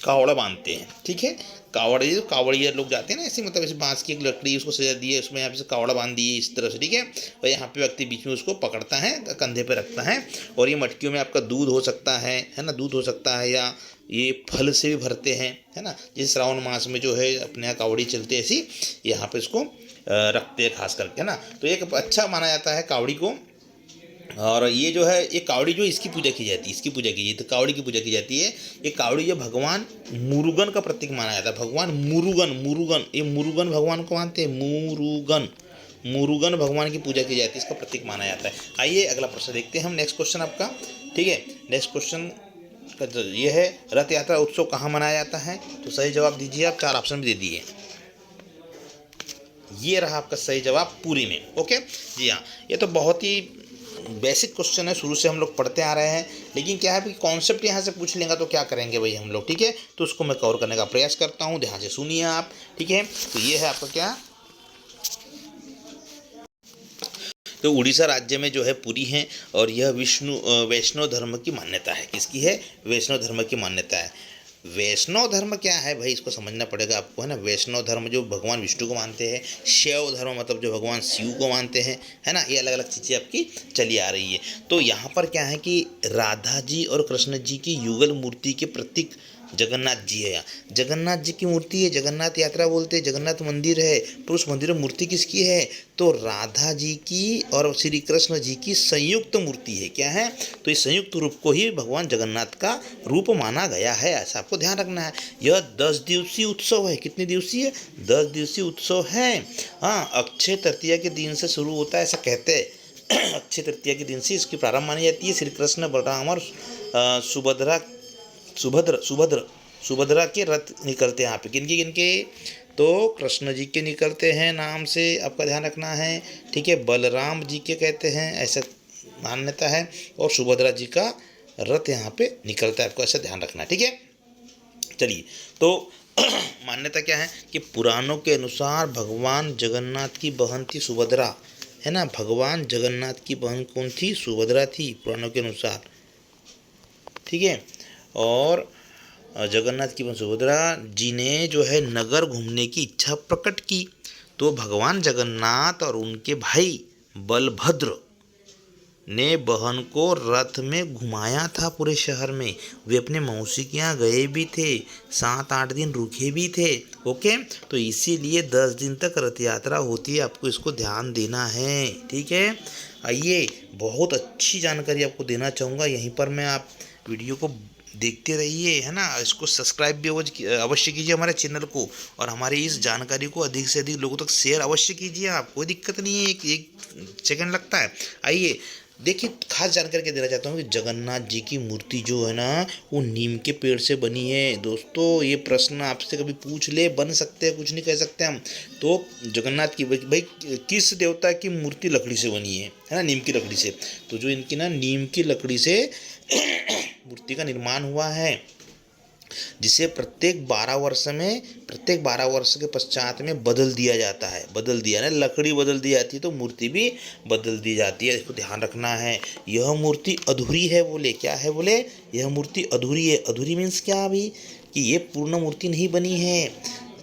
कावड़ बांधते हैं। ठीक है, कावड़िया लोग जाते हैं ना ऐसे, मतलब ऐसे बांस की एक लकड़ी उसको सजा दी है, उसमें यहाँ पे कावड़ा बांध दिए इस तरह से। ठीक है, और यहाँ पे व्यक्ति बीच में उसको पकड़ता है, कंधे पे रखता है, और ये मटकियों में आपका दूध हो सकता है ना, दूध हो सकता है, या ये फल से भी भरते हैं, है ना। जैसे श्रावण मास में जो है अपने यहाँ कावड़ी चलते हैं, ऐसी यहाँ पे इसको रखते हैं खास करके, है ना। तो एक अच्छा माना जाता है कावड़ी को। और ये जो है, ये कावड़ी जो इसकी पूजा की जाती है, इसकी पूजा की जाती है, तो कावड़ी की पूजा की जाती है। ये कावड़ी जो भगवान मुरुगन का प्रतीक माना जाता है। भगवान मुरुगन, मुरुगन, ये मुरुगन भगवान को मानते हैं। मुरुगन, मुरुगन भगवान की पूजा की जाती है, इसका प्रतीक माना जाता है। आइए अगला प्रश्न देखते हैं हम। नेक्स्ट क्वेश्चन आपका, ठीक है। नेक्स्ट क्वेश्चन का ये है, रथ यात्रा उत्सव कहाँ मनाया जाता है? तो सही जवाब दीजिए आप, 4 ऑप्शन भी दे दिए। ये रहा आपका सही जवाब, पुरी में। ओके जी हाँ, ये तो बहुत ही बेसिक क्वेश्चन है, शुरू से हम लोग पढ़ते आ रहे हैं। लेकिन क्या है कि कॉन्सेप्ट यहाँ से पूछ लेंगे तो क्या करेंगे भाई हम लोग, ठीक है। तो उसको मैं कवर करने का प्रयास करता हूँ, ध्यान से सुनिए आप, ठीक है। तो ये है आपका क्या, तो उड़ीसा राज्य में जो है पुरी है। और यह वैष्णव धर्म की मान्यता है। किसकी है? वैष्णव धर्म की मान्यता है। वैष्णव धर्म क्या है भाई, इसको समझना पड़ेगा आपको, है ना। वैष्णव धर्म जो भगवान विष्णु को मानते हैं। शैव धर्म मतलब जो भगवान शिव को मानते हैं, है ना। ये अलग अलग चीज़ें आपकी चली आ रही है। तो यहाँ पर क्या है कि राधा जी और कृष्ण जी की युगल मूर्ति के प्रतीक जगन्नाथ जी है। यहाँ जगन्नाथ जी की मूर्ति है, जगन्नाथ यात्रा बोलते हैं, जगन्नाथ मंदिर है। पर उस मंदिर में मूर्ति किसकी है? तो राधा जी की और श्री कृष्ण जी की संयुक्त मूर्ति है। क्या है? तो इस संयुक्त रूप को ही भगवान जगन्नाथ का रूप माना गया है, ऐसा आपको ध्यान रखना है। यह 10 दिवसीय उत्सव है। कितने दिवसीय? 10 दिवसीय उत्सव है। हाँ, अक्षय तृतीया के दिन से शुरू होता है, ऐसा कहते हैं। अक्षय तृतीया के दिन से इसकी प्रारंभ मानी जाती है। श्री कृष्ण, बलराम और सुभद्रा सुभद्रा के रथ निकलते हैं यहाँ पे। किनके किनके? तो कृष्ण जी के निकलते हैं नाम से, आपका ध्यान रखना है, ठीक है। बलराम जी के कहते हैं, ऐसा मान्यता है। और सुभद्रा जी का रथ यहाँ पे निकलता है, आपको ऐसा ध्यान रखना है, ठीक है। चलिए, तो मान्यता क्या है कि पुराणों के अनुसार भगवान जगन्नाथ की बहन थी सुभद्रा, है ना। भगवान जगन्नाथ की बहन कौन थी? सुभद्रा थी, पुराणों के अनुसार, ठीक है। और जगन्नाथ की बहन सुभद्रा जी ने जो है नगर घूमने की इच्छा प्रकट की। तो भगवान जगन्नाथ और उनके भाई बलभद्र ने बहन को रथ में घुमाया था पूरे शहर में। वे अपने मौसी के यहाँ गए भी थे, 7-8 दिन रुके भी थे। ओके, तो इसीलिए 10 दिन तक रथ यात्रा होती है, आपको इसको ध्यान देना है, ठीक है। आइए, बहुत अच्छी जानकारी आपको देना चाहूँगा, यहीं पर मैं आप वीडियो को देखते रहिए, है ना। इसको सब्सक्राइब भी अवश्य कीजिए हमारे चैनल को, और हमारी इस जानकारी को अधिक से अधिक लोगों तक शेयर अवश्य कीजिए आप। कोई दिक्कत नहीं है, एक सेकंड लगता है। आइए देखिए, खास जानकारी क्या देना चाहता हूँ कि जगन्नाथ जी की मूर्ति जो है ना, वो नीम के पेड़ से बनी है। दोस्तों, ये प्रश्न आपसे कभी पूछ ले, बन सकते हैं, कुछ नहीं कह सकते हम। तो जगन्नाथ की भाई किस देवता की मूर्ति लकड़ी से बनी है ना, नीम की लकड़ी से। तो जो इनकी ना नीम की लकड़ी से मूर्ति का निर्माण हुआ है, जिसे प्रत्येक 12 वर्ष के पश्चात में बदल दिया जाता है। बदल दिया ना, लकड़ी बदल दी जाती है तो मूर्ति भी बदल दी जाती है, इसको ध्यान रखना है। यह मूर्ति अधूरी है बोले, क्या है बोले? यह मूर्ति अधूरी है। अधूरी मीन्स क्या अभी? कि ये पूर्ण मूर्ति नहीं बनी है।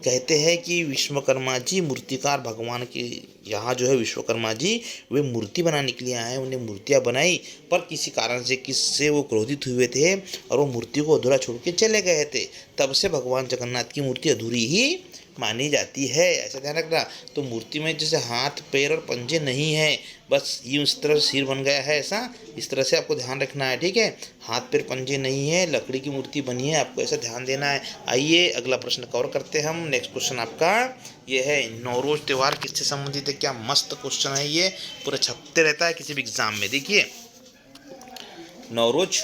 कहते हैं कि विश्वकर्मा जी मूर्तिकार भगवान के यहाँ जो है विश्वकर्मा जी वे मूर्ति बनाने के लिए आए, उन्हें मूर्तियाँ बनाई, पर किसी कारण से किससे वो क्रोधित हुए थे और वो मूर्ति को अधूरा छोड़ के चले गए थे। तब से भगवान जगन्नाथ की मूर्ति अधूरी ही मानी जाती है, ऐसा ध्यान रखना। तो मूर्ति में जैसे हाथ, पैर और पंजे नहीं है, बस ये इस तरह सिर बन गया है, ऐसा इस तरह से आपको ध्यान रखना है, ठीक है। हाथ पैर पंजे नहीं है, लकड़ी की मूर्ति बनी है, आपको ऐसा ध्यान देना है। आइए अगला प्रश्न कवर करते हैं हम। नेक्स्ट क्वेश्चन आपका ये है, नौरोज त्यौहार किससे संबंधित है? क्या मस्त क्वेश्चन है ये, पूरा छपते रहता है किसी भी एग्जाम में। देखिए, नौरोज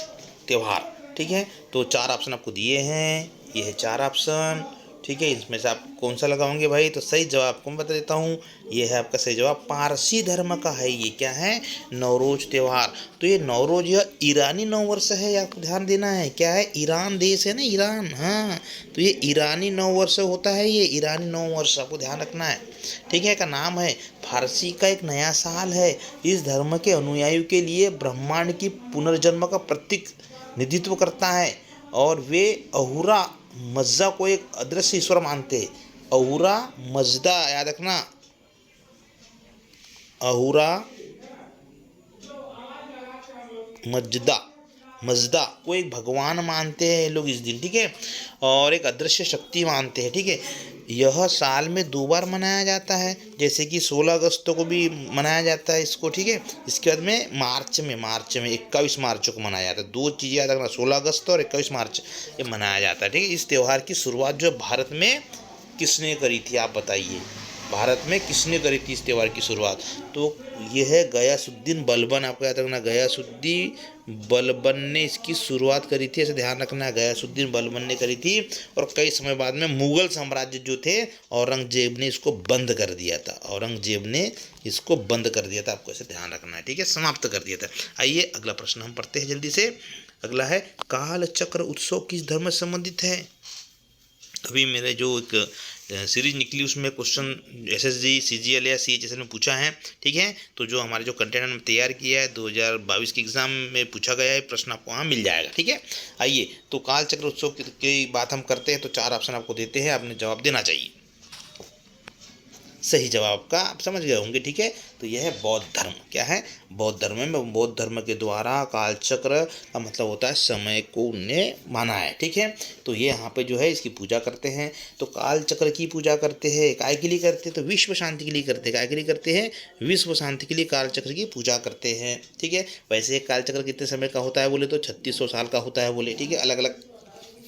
त्यौहार, ठीक है। तो 4 ऑप्शन आपको दिए हैं, ये है 4 ऑप्शन, ठीक है। इसमें से आप कौन सा लगाओगे भाई? तो सही जवाब आपको मैं बता देता हूँ, ये है आपका सही जवाब, पारसी धर्म का है ये। क्या है? नौरोज त्यौहार। तो ये नौरोज यह ईरानी नव वर्ष है, आपको ध्यान देना है। क्या है? ईरान देश है ना, ईरान, हाँ। तो ये ईरानी नव वर्ष होता है, ये ईरानी नव वर्ष, आपको ध्यान रखना है, ठीक है। का नाम है, फारसी का एक नया साल है। इस धर्म के अनुयायियों के लिए ब्रह्मांड की पुनर्जन्म का प्रतीक निधित्व करता है, और वे अहुरा मज्जा को एक अदृश्य ईश्वर मानते हैं। अहुरा मज्दा, याद रखना, अहुरा मज्दा, मज्दा को एक भगवान मानते हैं लोग इस दिन, ठीक है। और एक अदृश्य शक्ति मानते हैं। ठीक है, यह साल में 2 बार मनाया जाता है, जैसे कि 16 अगस्त को भी मनाया जाता है इसको। ठीक है, इसके बाद में मार्च में 21 मार्च को मनाया जाता है। 2 चीज़ें याद रखना, 16 अगस्त और 21 मार्च ये मनाया जाता है। ठीक है, इस त्यौहार की शुरुआत जो भारत में किसने करी थी, आप बताइए, भारत में किसने करी थी इस त्यौहार की शुरुआत? तो ये है गयासुद्दीन बलबन। आपको याद रखना, गयासुद्दीन बलबन ने इसकी शुरुआत करी थी, ऐसे ध्यान रखना है, गयासुद्दीन बलबन ने करी थी। और कई समय बाद में मुगल साम्राज्य जो थे, औरंगजेब ने इसको बंद कर दिया था, औरंगजेब ने इसको बंद कर दिया था, आपको ऐसे ध्यान रखना है। ठीक है, समाप्त कर दिया था। आइए अगला प्रश्न हम पढ़ते हैं जल्दी से। अगला है, काल चक्र उत्सव किस धर्म से संबंधित है? अभी मेरे जो एक सीरीज निकली उसमें क्वेश्चन एसएसजी, सीजीएल या सीएचएसएल में पूछा है। ठीक है, तो जो हमारे जो कंटेंट हमने तैयार किया है 2022 के एग्जाम में पूछा गया है, प्रश्न आपको वहाँ मिल जाएगा। ठीक है, आइए तो काल चक्र उत्सव की बात हम करते हैं, तो 4 ऑप्शन आपको देते हैं, आपने जवाब देना चाहिए। सही जवाब का आप समझ गए होंगे। ठीक है, तो यह है बौद्ध धर्म। क्या है? बौद्ध धर्म में बौद्ध धर्म के द्वारा कालचक्र का मतलब होता है समय को उनने माना है। ठीक है, तो ये यहाँ पे जो है इसकी पूजा करते हैं। तो कालचक्र की पूजा करते हैं, काय के लिए करते हैं? तो विश्व शांति के लिए करते हैं। काय के लिए करते हैं? विश्व शांति के लिए कालचक्र की पूजा करते हैं। ठीक है, वैसे कालचक्र कितने समय का होता है बोले तो 3600 साल का होता है बोले। ठीक है, अलग अलग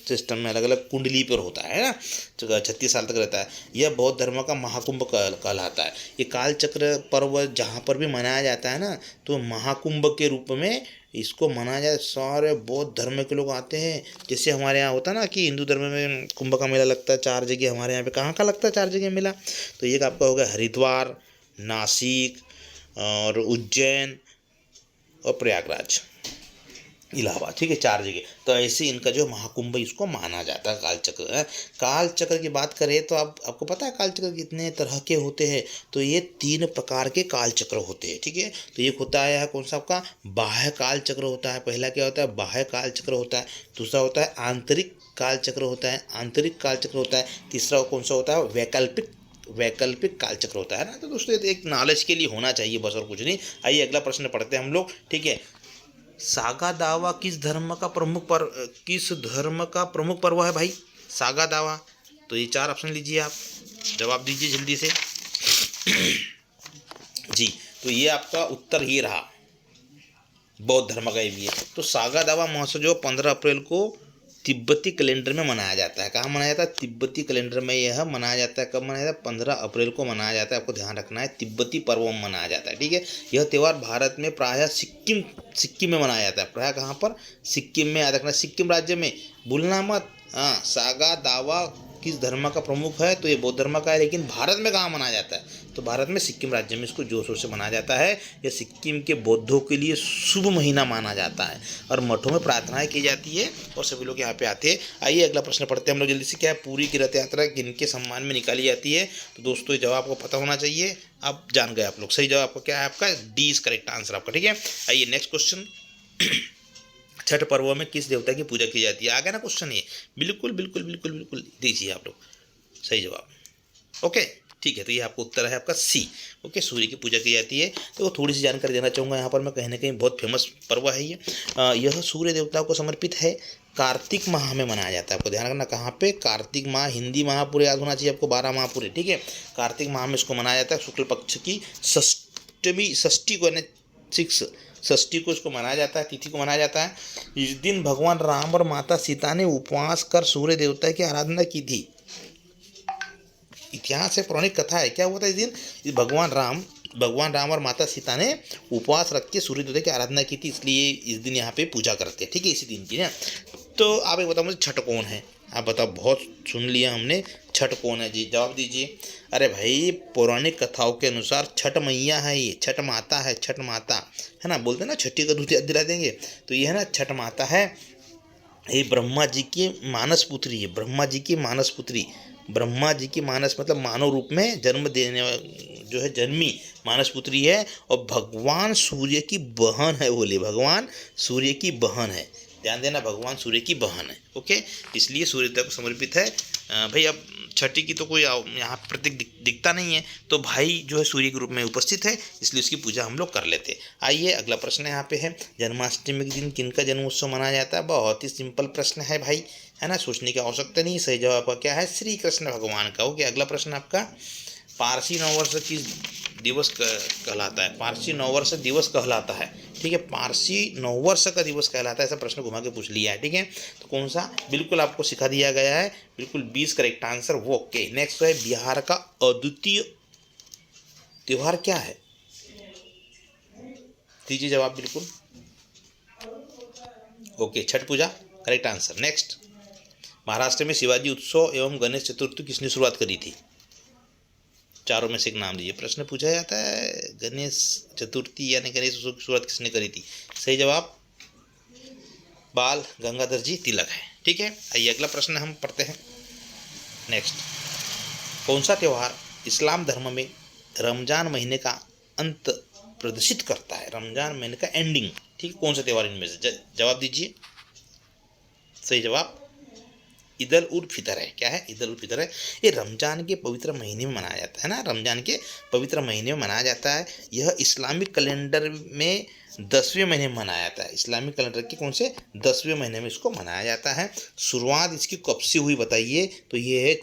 सिस्टम में अलग अलग कुंडली पर होता है ना, 36 साल तक रहता है। यह बौद्ध धर्म का महाकुंभ कहलाता है। ये कालचक्र पर्व जहाँ पर भी मनाया जाता है ना, तो महाकुंभ के रूप में इसको मनाया जाए। सारे बौद्ध धर्म के लोग आते हैं। जैसे हमारे यहाँ होता है ना कि हिंदू धर्म में कुंभ का मेला लगता है 4 जगह, हमारे यहाँ पे कहाँ का लगता है 4 जगह मेला? तो एक आपका हो गया हरिद्वार, नासिक और उज्जैन और प्रयागराज, इलाहाबाद। ठीक है, 4 जगह। तो ऐसे इनका जो महाकुंभ इसको माना जाता है कालचक्र है। कालचक्र की बात करें तो आपको पता है कालचक्र कितने तरह के होते हैं? तो ये 3 प्रकार के कालचक्र होते हैं। ठीक है, तो एक होता है कौन सा आपका बाह्य कालचक्र होता है। पहला क्या होता है? बाह्य कालचक्र होता है। दूसरा होता है आंतरिक कालचक्र होता है, आंतरिक कालचक्र होता है। तीसरा कौन सा होता है? वैकल्पिक कालचक्र होता है ना। तो दोस्तों एक नॉलेज के लिए होना चाहिए बस, और कुछ नहीं। आइए अगला प्रश्न पढ़ते हैं हम लोग। ठीक है, सागा दावा किस धर्म का प्रमुख पर्व है भाई? सागा दावा। तो ये 4 ऑप्शन लीजिए, आप जवाब दीजिए जल्दी से। जी, तो ये आपका उत्तर ही रहा, बौद्ध धर्म का ये भी है। तो सागा दावा महोत्सव जो 15 अप्रैल को तिब्बती कैलेंडर में मनाया जाता है। कहाँ मनाया जाता है? तिब्बती कैलेंडर में यह मनाया जाता है। कब मनाया जाता है? 15 अप्रैल को मनाया जाता है। आपको ध्यान रखना है, तिब्बती पर्व में मनाया जाता है। ठीक है, यह त्यौहार भारत में प्रायः सिक्किम में मनाया जाता है। प्रायः कहाँ पर? सिक्किम में। याद रखना, सिक्किम राज्य में, भूलना मत। हाँ, सागा दावा किस धर्म का प्रमुख है? तो ये बौद्ध धर्म का है। लेकिन भारत में कहाँ मनाया जाता है? तो भारत में सिक्किम राज्य में इसको जोर शोर से मनाया जाता है। यह सिक्किम के बौद्धों के लिए शुभ महीना माना जाता है और मठों में प्रार्थनाएं की जाती है और सभी लोग यहाँ पे आते हैं। आइए अगला प्रश्न पढ़ते हैं हम लोग जल्दी से। क्या है? पूरी की रथ यात्रा किनके सम्मान में निकाली जाती है? तो दोस्तों ये जवाब आपको पता होना चाहिए, आप जान गए आप लोग। सही जवाब आपका क्या है? आपका डी इज करेक्ट आंसर आपका। ठीक है, आइए नेक्स्ट क्वेश्चन। छठ पर्व में किस देवता की पूजा की जाती है? आ गया ना क्वेश्चन ये? बिल्कुल बिल्कुल बिल्कुल बिल्कुल दीजिए आप लोग सही जवाब। ओके, ठीक है, तो ये आपको उत्तर है आपका सी। ओके, सूर्य की पूजा की जाती है। तो थोड़ी सी जानकारी देना चाहूँगा यहाँ पर मैं, कहीं ना कहीं बहुत फेमस पर्व है ये। यह सूर्य देवता को समर्पित है। कार्तिक माह में मनाया जाता है। आपको ध्यान रखना कहाँ पे? कार्तिक माह। हिंदी माह पूरे याद होना चाहिए आपको, 12 माह पूरे। ठीक है, कार्तिक माह में इसको मनाया जाता है। शुक्ल पक्ष की षष्ठी को, यानी 6 षष्ठी को इसको मनाया जाता है, तिथि को मनाया जाता है। इस दिन भगवान राम और माता सीता ने उपवास कर सूर्य देवता की आराधना की थी। इतिहास है, पौराणिक कथा है। क्या हुआ था इस दिन? भगवान राम और माता सीता ने उपवास रख के सूर्य देवता की आराधना की थी, इसलिए इस दिन यहाँ पे पूजा करते हैं। ठीक है, इसी दिन की ना। तो आप एक बताओ मुझे, छठ कौन है? आप बताओ, बहुत सुन लिया हमने, छठ कौन है जी? जवाब दीजिए। अरे भाई, पौराणिक कथाओं के अनुसार छठ मैया है, ये छठ माता है, छठ माता है ना। बोलते हैं ना छठी का दूध याद दिला देंगे, तो ये है ना छठ माता है। ये ब्रह्मा जी की मानस पुत्री है, ब्रह्मा जी की मानस पुत्री। ब्रह्मा जी की मानस मतलब मानव रूप में जन्म देने जो है जन्मी मानस पुत्री है। और भगवान सूर्य की बहन है। बोले भगवान सूर्य की बहन है, ध्यान देना, भगवान सूर्य की बहन है। ओके, इसलिए सूर्य देवता को समर्पित है भाई अब छठी की तो कोई यहाँ प्रतीक दिखता नहीं है, तो भाई जो है सूर्य के रूप में उपस्थित है, इसलिए उसकी पूजा हम लोग कर लेते हैं। आइए अगला प्रश्न यहाँ पे है, जन्माष्टमी के दिन किनका जन्मोत्सव मनाया जाता है? बहुत ही सिंपल प्रश्न है भाई, है ना, सोचने की आवश्यकता नहीं। सही जवाब आपका क्या है? श्री कृष्ण भगवान का। ओके, अगला प्रश्न आपका, पारसी नववर्ष किस दिवस कहलाता है? पारसी नववर्ष दिवस कहलाता है, ठीक है, पारसी नववर्ष का दिवस कहलाता है, ऐसा प्रश्न घुमा के पूछ लिया है, ठीक है। तो कौन सा? बिल्कुल आपको सिखा दिया गया है, बिल्कुल 20 करेक्ट आंसर। वो ओके। नेक्स्ट है, बिहार का अद्वितीय त्योहार क्या है? दीजिए जवाब बिल्कुल। ओके, छठ पूजा, करेक्ट आंसर। नेक्स्ट, महाराष्ट्र में शिवाजी उत्सव एवं गणेश चतुर्थी किसने शुरुआत करी थी? चारों में से एक नाम दीजिए। प्रश्न पूछा जाता है गणेश चतुर्थी यानी गणेश उत्सव की शुरुआत किसने करी थी? सही जवाब बाल गंगाधर जी तिलक है, ठीक है। आइए अगला प्रश्न हम पढ़ते हैं। नेक्स्ट, कौन सा त्यौहार इस्लाम धर्म में रमजान महीने का अंत प्रदर्शित करता है? रमजान महीने का एंडिंग, ठीक है, कौन सा त्यौहार इनमें से? जवाब दीजिए। सही जवाब ईद उल फितर है। क्या है? ईद उल फितर है। ये रमजान के पवित्र महीने में मनाया जाता है ना, रमजान के पवित्र महीने में मनाया जाता है। यह इस्लामिक कैलेंडर में 10वें महीने में मनाया जाता है। इस्लामिक कैलेंडर के कौन से 10वें महीने में इसको मनाया जाता है। शुरुआत इसकी कब से हुई बताइए? तो ये है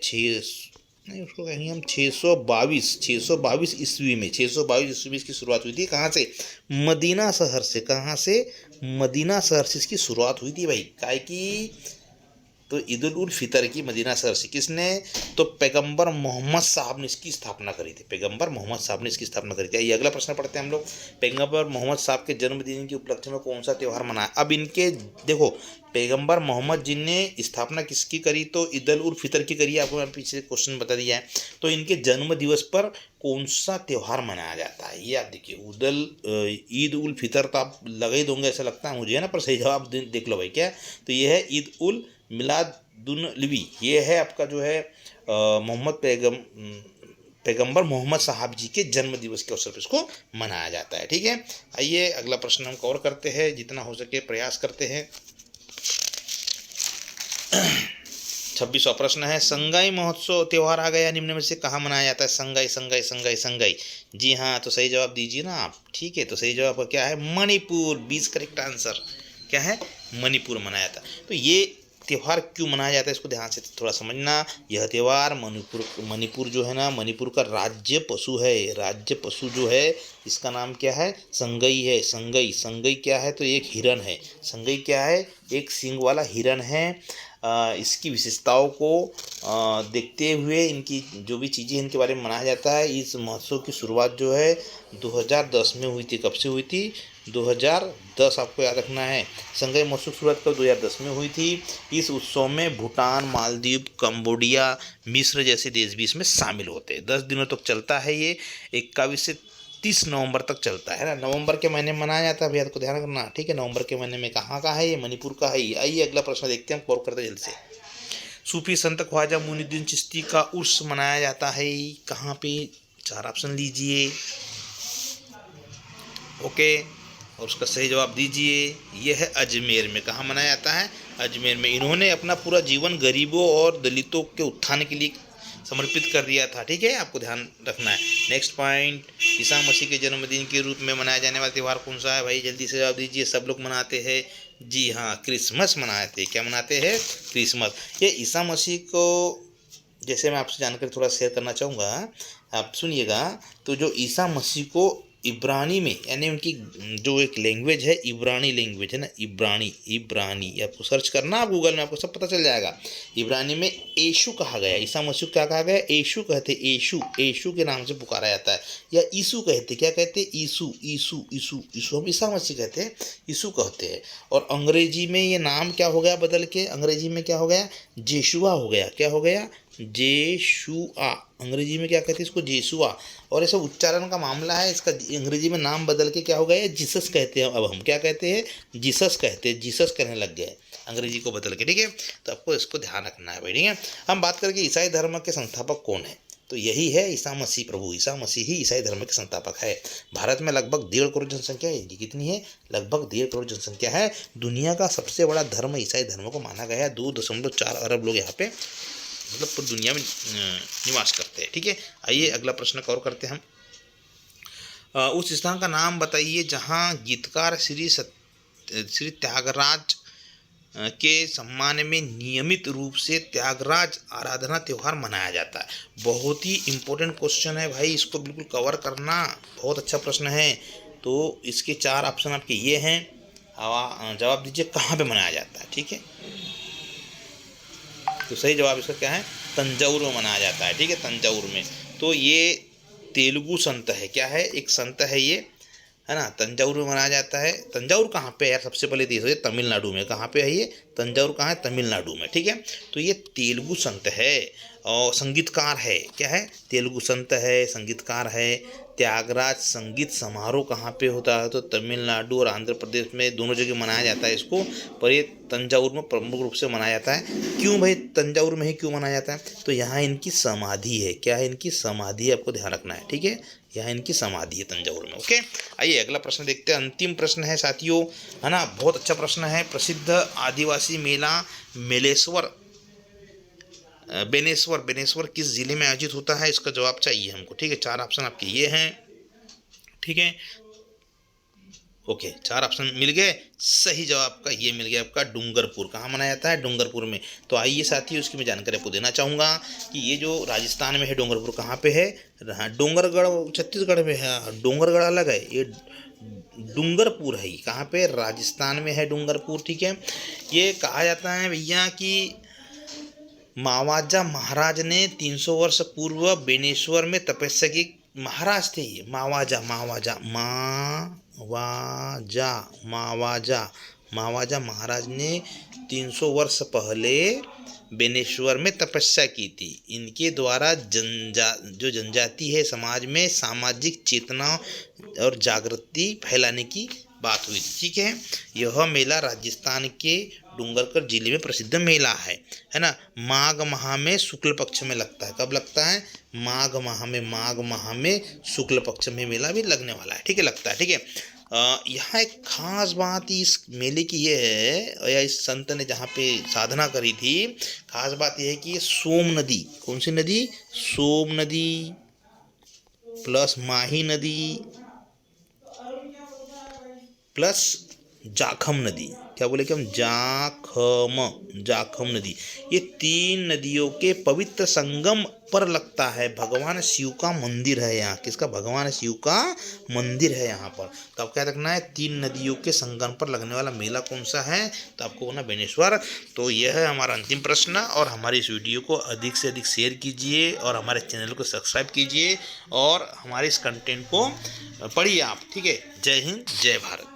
नहीं, उसको कहेंगे हम 622 ईस्वी में, 622 ईस्वी में इसकी शुरुआत हुई थी। कहाँ से? मदीना शहर से। कहाँ से? मदीना शहर से इसकी शुरुआत हुई थी भाई। काय की? तो ईद उल फितर की मदीना शहर से किसने? तो पैगंबर मोहम्मद साहब ने इसकी स्थापना करी थी। पैगंबर मोहम्मद साहब ने इसकी स्थापना करी थी। ये अगला प्रश्न पढ़ते हैं हम लोग। पैगंबर मोहम्मद साहब के जन्मदिन के उपलक्ष्य में कौन सा त्यौहार मनाया? अब इनके देखो, पैगंबर मोहम्मद जी ने स्थापना किसकी करी? तो ईद उल फितर की करी। आपको मैं पीछे क्वेश्चन बता दिया है। तो इनके जन्म दिवस पर कौन सा त्यौहार मनाया जाता है? ये आप देखिए, ईद उल फितर तो आप लगा ही दोगे ऐसा लगता है मुझे, है ना, पर सही जवाब देख लो भाई। क्या? तो ये है ईद उल मिलादुन्नबी। ये है आपका जो है पैगंबर मोहम्मद साहब जी के जन्म दिवस के अवसर पर इसको मनाया जाता है, ठीक है। आइए अगला प्रश्न हम कवर करते हैं, जितना हो सके प्रयास करते हैं। 26वां प्रश्न है, संगाई महोत्सव त्यौहार आ गया, निम्न में से कहाँ मनाया जाता है? संगाई संगाई संगाई संगाई। जी हाँ, तो सही जवाब दीजिए ना आप, ठीक है। तो सही जवाब क्या है? मणिपुर। 20 correct answer. क्या है? मणिपुर मनाया था। तो ये त्यौहार क्यों मनाया जाता है इसको ध्यान से थोड़ा समझना। यह त्यौहार मणिपुर जो है ना, मणिपुर का राज्य पशु है। राज्य पशु जो है इसका नाम क्या है? संगई है। संगई, संगई क्या है? तो एक हिरन है। संगई क्या है? एक सींग वाला हिरन है। इसकी विशेषताओं को देखते हुए इनकी जो भी चीज़ें इनके बारे में मनाया जाता है। इस महोत्सव की शुरुआत जो है 2010 में हुई थी। कब से हुई थी? 2010, आपको याद रखना है। संगाई महोत्सव शुरुआत कब? 2010 में हुई थी। इस उत्सव में भूटान, मालदीव, कंबोडिया, मिस्र जैसे देश भी इसमें शामिल होते हैं। 10 दिनों तक चलता है ये। 21 से 30 नवंबर तक चलता है ना। नवंबर के महीने में मनाया जाता है भैया, को ध्यान रखना, ठीक है। नवंबर के महीने में कहाँ का है ये? मणिपुर का है। आइए अगला प्रश्न देखते हैं, हम कवर करते हैं जल्द से। सूफी संत ख्वाजा मुइनुद्दीन चिश्ती का उर्स मनाया जाता है कहाँ पे? 4 ऑप्शन लीजिए। ओके, और उसका सही जवाब दीजिए। यह है अजमेर में। कहाँ मनाया जाता है? अजमेर में। इन्होंने अपना पूरा जीवन गरीबों और दलितों के उत्थान के लिए समर्पित कर दिया था, ठीक है, आपको ध्यान रखना है। नेक्स्ट पॉइंट, ईसा मसीह के जन्मदिन के रूप में मनाया जाने वाला त्यौहार कौन सा है भाई? जल्दी से जवाब दीजिए। सब लोग मनाते हैं। जी हाँ, क्रिसमस मनाते हैं। क्या मनाते हैं? क्रिसमस। ये ईसा मसीह को, जैसे मैं आपसे जानकारी थोड़ा शेयर करना चाहूँगा, आप सुनिएगा। तो जो ईसा मसीह को इब्रानी में, यानी उनकी जो एक लैंग्वेज है, इब्रानी लैंग्वेज है ना, इब्रानी आपको सर्च करना गूगल में, आपको सब पता चल जाएगा। इब्रानी में यीशु कहा गया। ईसा मसीह क्या कहा गया? यीशु कहते। यीशु के नाम से पुकारा जाता है। या यीशु कहते। क्या कहते? यीशु यीशु यीशु यीशु। हम ईसा मसीह कहते हैं, यीशु कहते हैं। और अंग्रेजी में ये नाम क्या हो गया बदल के? अंग्रेजी में क्या हो गया? जेशुआ हो गया। क्या हो गया? जेशुआ। अंग्रेजी में क्या कहते हैं इसको? जेशुआ। और ऐसा उच्चारण का मामला है, इसका अंग्रेजी में नाम बदल के क्या हो गया? जीसस कहते हैं। अब हम क्या कहते हैं? जीसस कहते हैं। जीसस कहने लग गए अंग्रेजी को बदल के, ठीक है। तो आपको इसको ध्यान रखना है भाई, ठीक है। हम बात करके ईसाई धर्म के संस्थापक कौन है? तो यही है ईसा मसीह। प्रभु ईसा मसीह ही ईसाई धर्म के संस्थापक है। भारत में लगभग 1.5 करोड़ जनसंख्या है इनकी। कितनी है? लगभग 1.5 करोड़ जनसंख्या है। दुनिया का सबसे बड़ा धर्म ईसाई धर्म को माना गया है। 2.4 अरब लोग यहाँ पे मतलब पूरी दुनिया में निवास करते हैं। ठीक है, आइए अगला प्रश्न कवर करते हैं हम। उस स्थान का नाम बताइए जहाँ गीतकार श्री त्यागराज के सम्मान में नियमित रूप से त्यागराज आराधना त्यौहार मनाया जाता है। बहुत ही इम्पोर्टेंट क्वेश्चन है भाई, इसको बिल्कुल कवर करना, बहुत अच्छा प्रश्न है। तो इसके 4 ऑप्शन आपके ये हैं, जवाब दीजिए कहाँ पे मनाया जाता है। ठीक है, तो सही जवाब इसका क्या है, तंजावुर में मनाया जाता है। ठीक है, तंजावुर में। तो ये तेलुगु संत है, क्या है, एक संत है ये, है ना, तंजावुर में मनाया जाता है। तंजावुर कहाँ पे है यार, सबसे पहले देखिए तमिलनाडु में। कहाँ पे है ये, तंजावुर कहाँ है, तमिलनाडु में। ठीक है, तो ये तेलुगु संत है और संगीतकार है। क्या है, तेलुगु संत है, संगीतकार है। त्यागराज संगीत समारोह कहाँ पे होता है, तो तमिलनाडु और आंध्र प्रदेश में दोनों जगह मनाया जाता है इसको, पर ये तंजावुर में प्रमुख रूप से मनाया जाता है। क्यों भाई तंजावुर में ही क्यों मनाया जाता है, तो यहाँ इनकी समाधि है। क्या है, इनकी समाधि है, आपको ध्यान रखना है। ठीक है, यहाँ इनकी समाधि है तंजावुर में। ओके, आइए अगला प्रश्न देखते हैं। अंतिम प्रश्न है साथियों, है ना, बहुत अच्छा प्रश्न है। प्रसिद्ध आदिवासी मेला बेनेश्वर किस जिले में आयोजित होता है, इसका जवाब चाहिए हमको। ठीक है, 4 ऑप्शन आपके ये हैं। ठीक है, ओके, 4 ऑप्शन मिल गए। सही जवाब का ये मिल गया आपका डूंगरपुर। कहाँ मनाया जाता है, डूंगरपुर में। तो आइए साथियों, उसकी मैं जानकारी आपको देना चाहूँगा कि ये जो राजस्थान में है डूंगरपुर, कहाँ पे है, डोंगरगढ़ छत्तीसगढ़ में है। डोंगरगढ़ अलग है, ये डूंगरपुर है। कहाँ पे, राजस्थान में है डूंगरपुर। ठीक है, ये कहा जाता है भैया कि मावाजा महाराज ने 300 वर्ष पूर्व बेनेश्वर में तपस्या की। महाराज थे ये, मावाजा महाराज ने 300 वर्ष पहले बेनेश्वर में तपस्या की थी। इनके द्वारा जो जनजाति है समाज में सामाजिक चेतना और जागृति फैलाने की बात हुई थी। ठीक है, यह मेला राजस्थान के डूंगरगढ़ जिले में प्रसिद्ध मेला है ना। माघ माह में शुक्ल पक्ष में लगता है। कब लगता है, माघ माह में शुक्ल पक्ष में मेला भी लगने वाला है। ठीक है, लगता है। ठीक है, यहाँ एक खास बात इस मेले की ये है, या इस संत ने जहाँ पे साधना करी थी, खास बात यह है कि ये सोम नदी, कौन सी नदी, सोम नदी प्लस माही नदी प्लस जाखम नदी, क्या बोले कि हम, जाखम नदी, ये 3 नदियों के पवित्र संगम पर लगता है। भगवान शिव का मंदिर है यहाँ, किसका, भगवान शिव का मंदिर है यहाँ पर। तो आपको क्या रखना है, 3 नदियों के संगम पर लगने वाला मेला कौन सा है, तो आपको होना बेनेश्वर। तो यह है हमारा अंतिम प्रश्न, और हमारी इस वीडियो को अधिक से अधिक शेयर कीजिए और हमारे चैनल को सब्सक्राइब कीजिए और हमारे इस कंटेंट को पढ़िए आप। ठीक है, जय हिंद, जय भारत।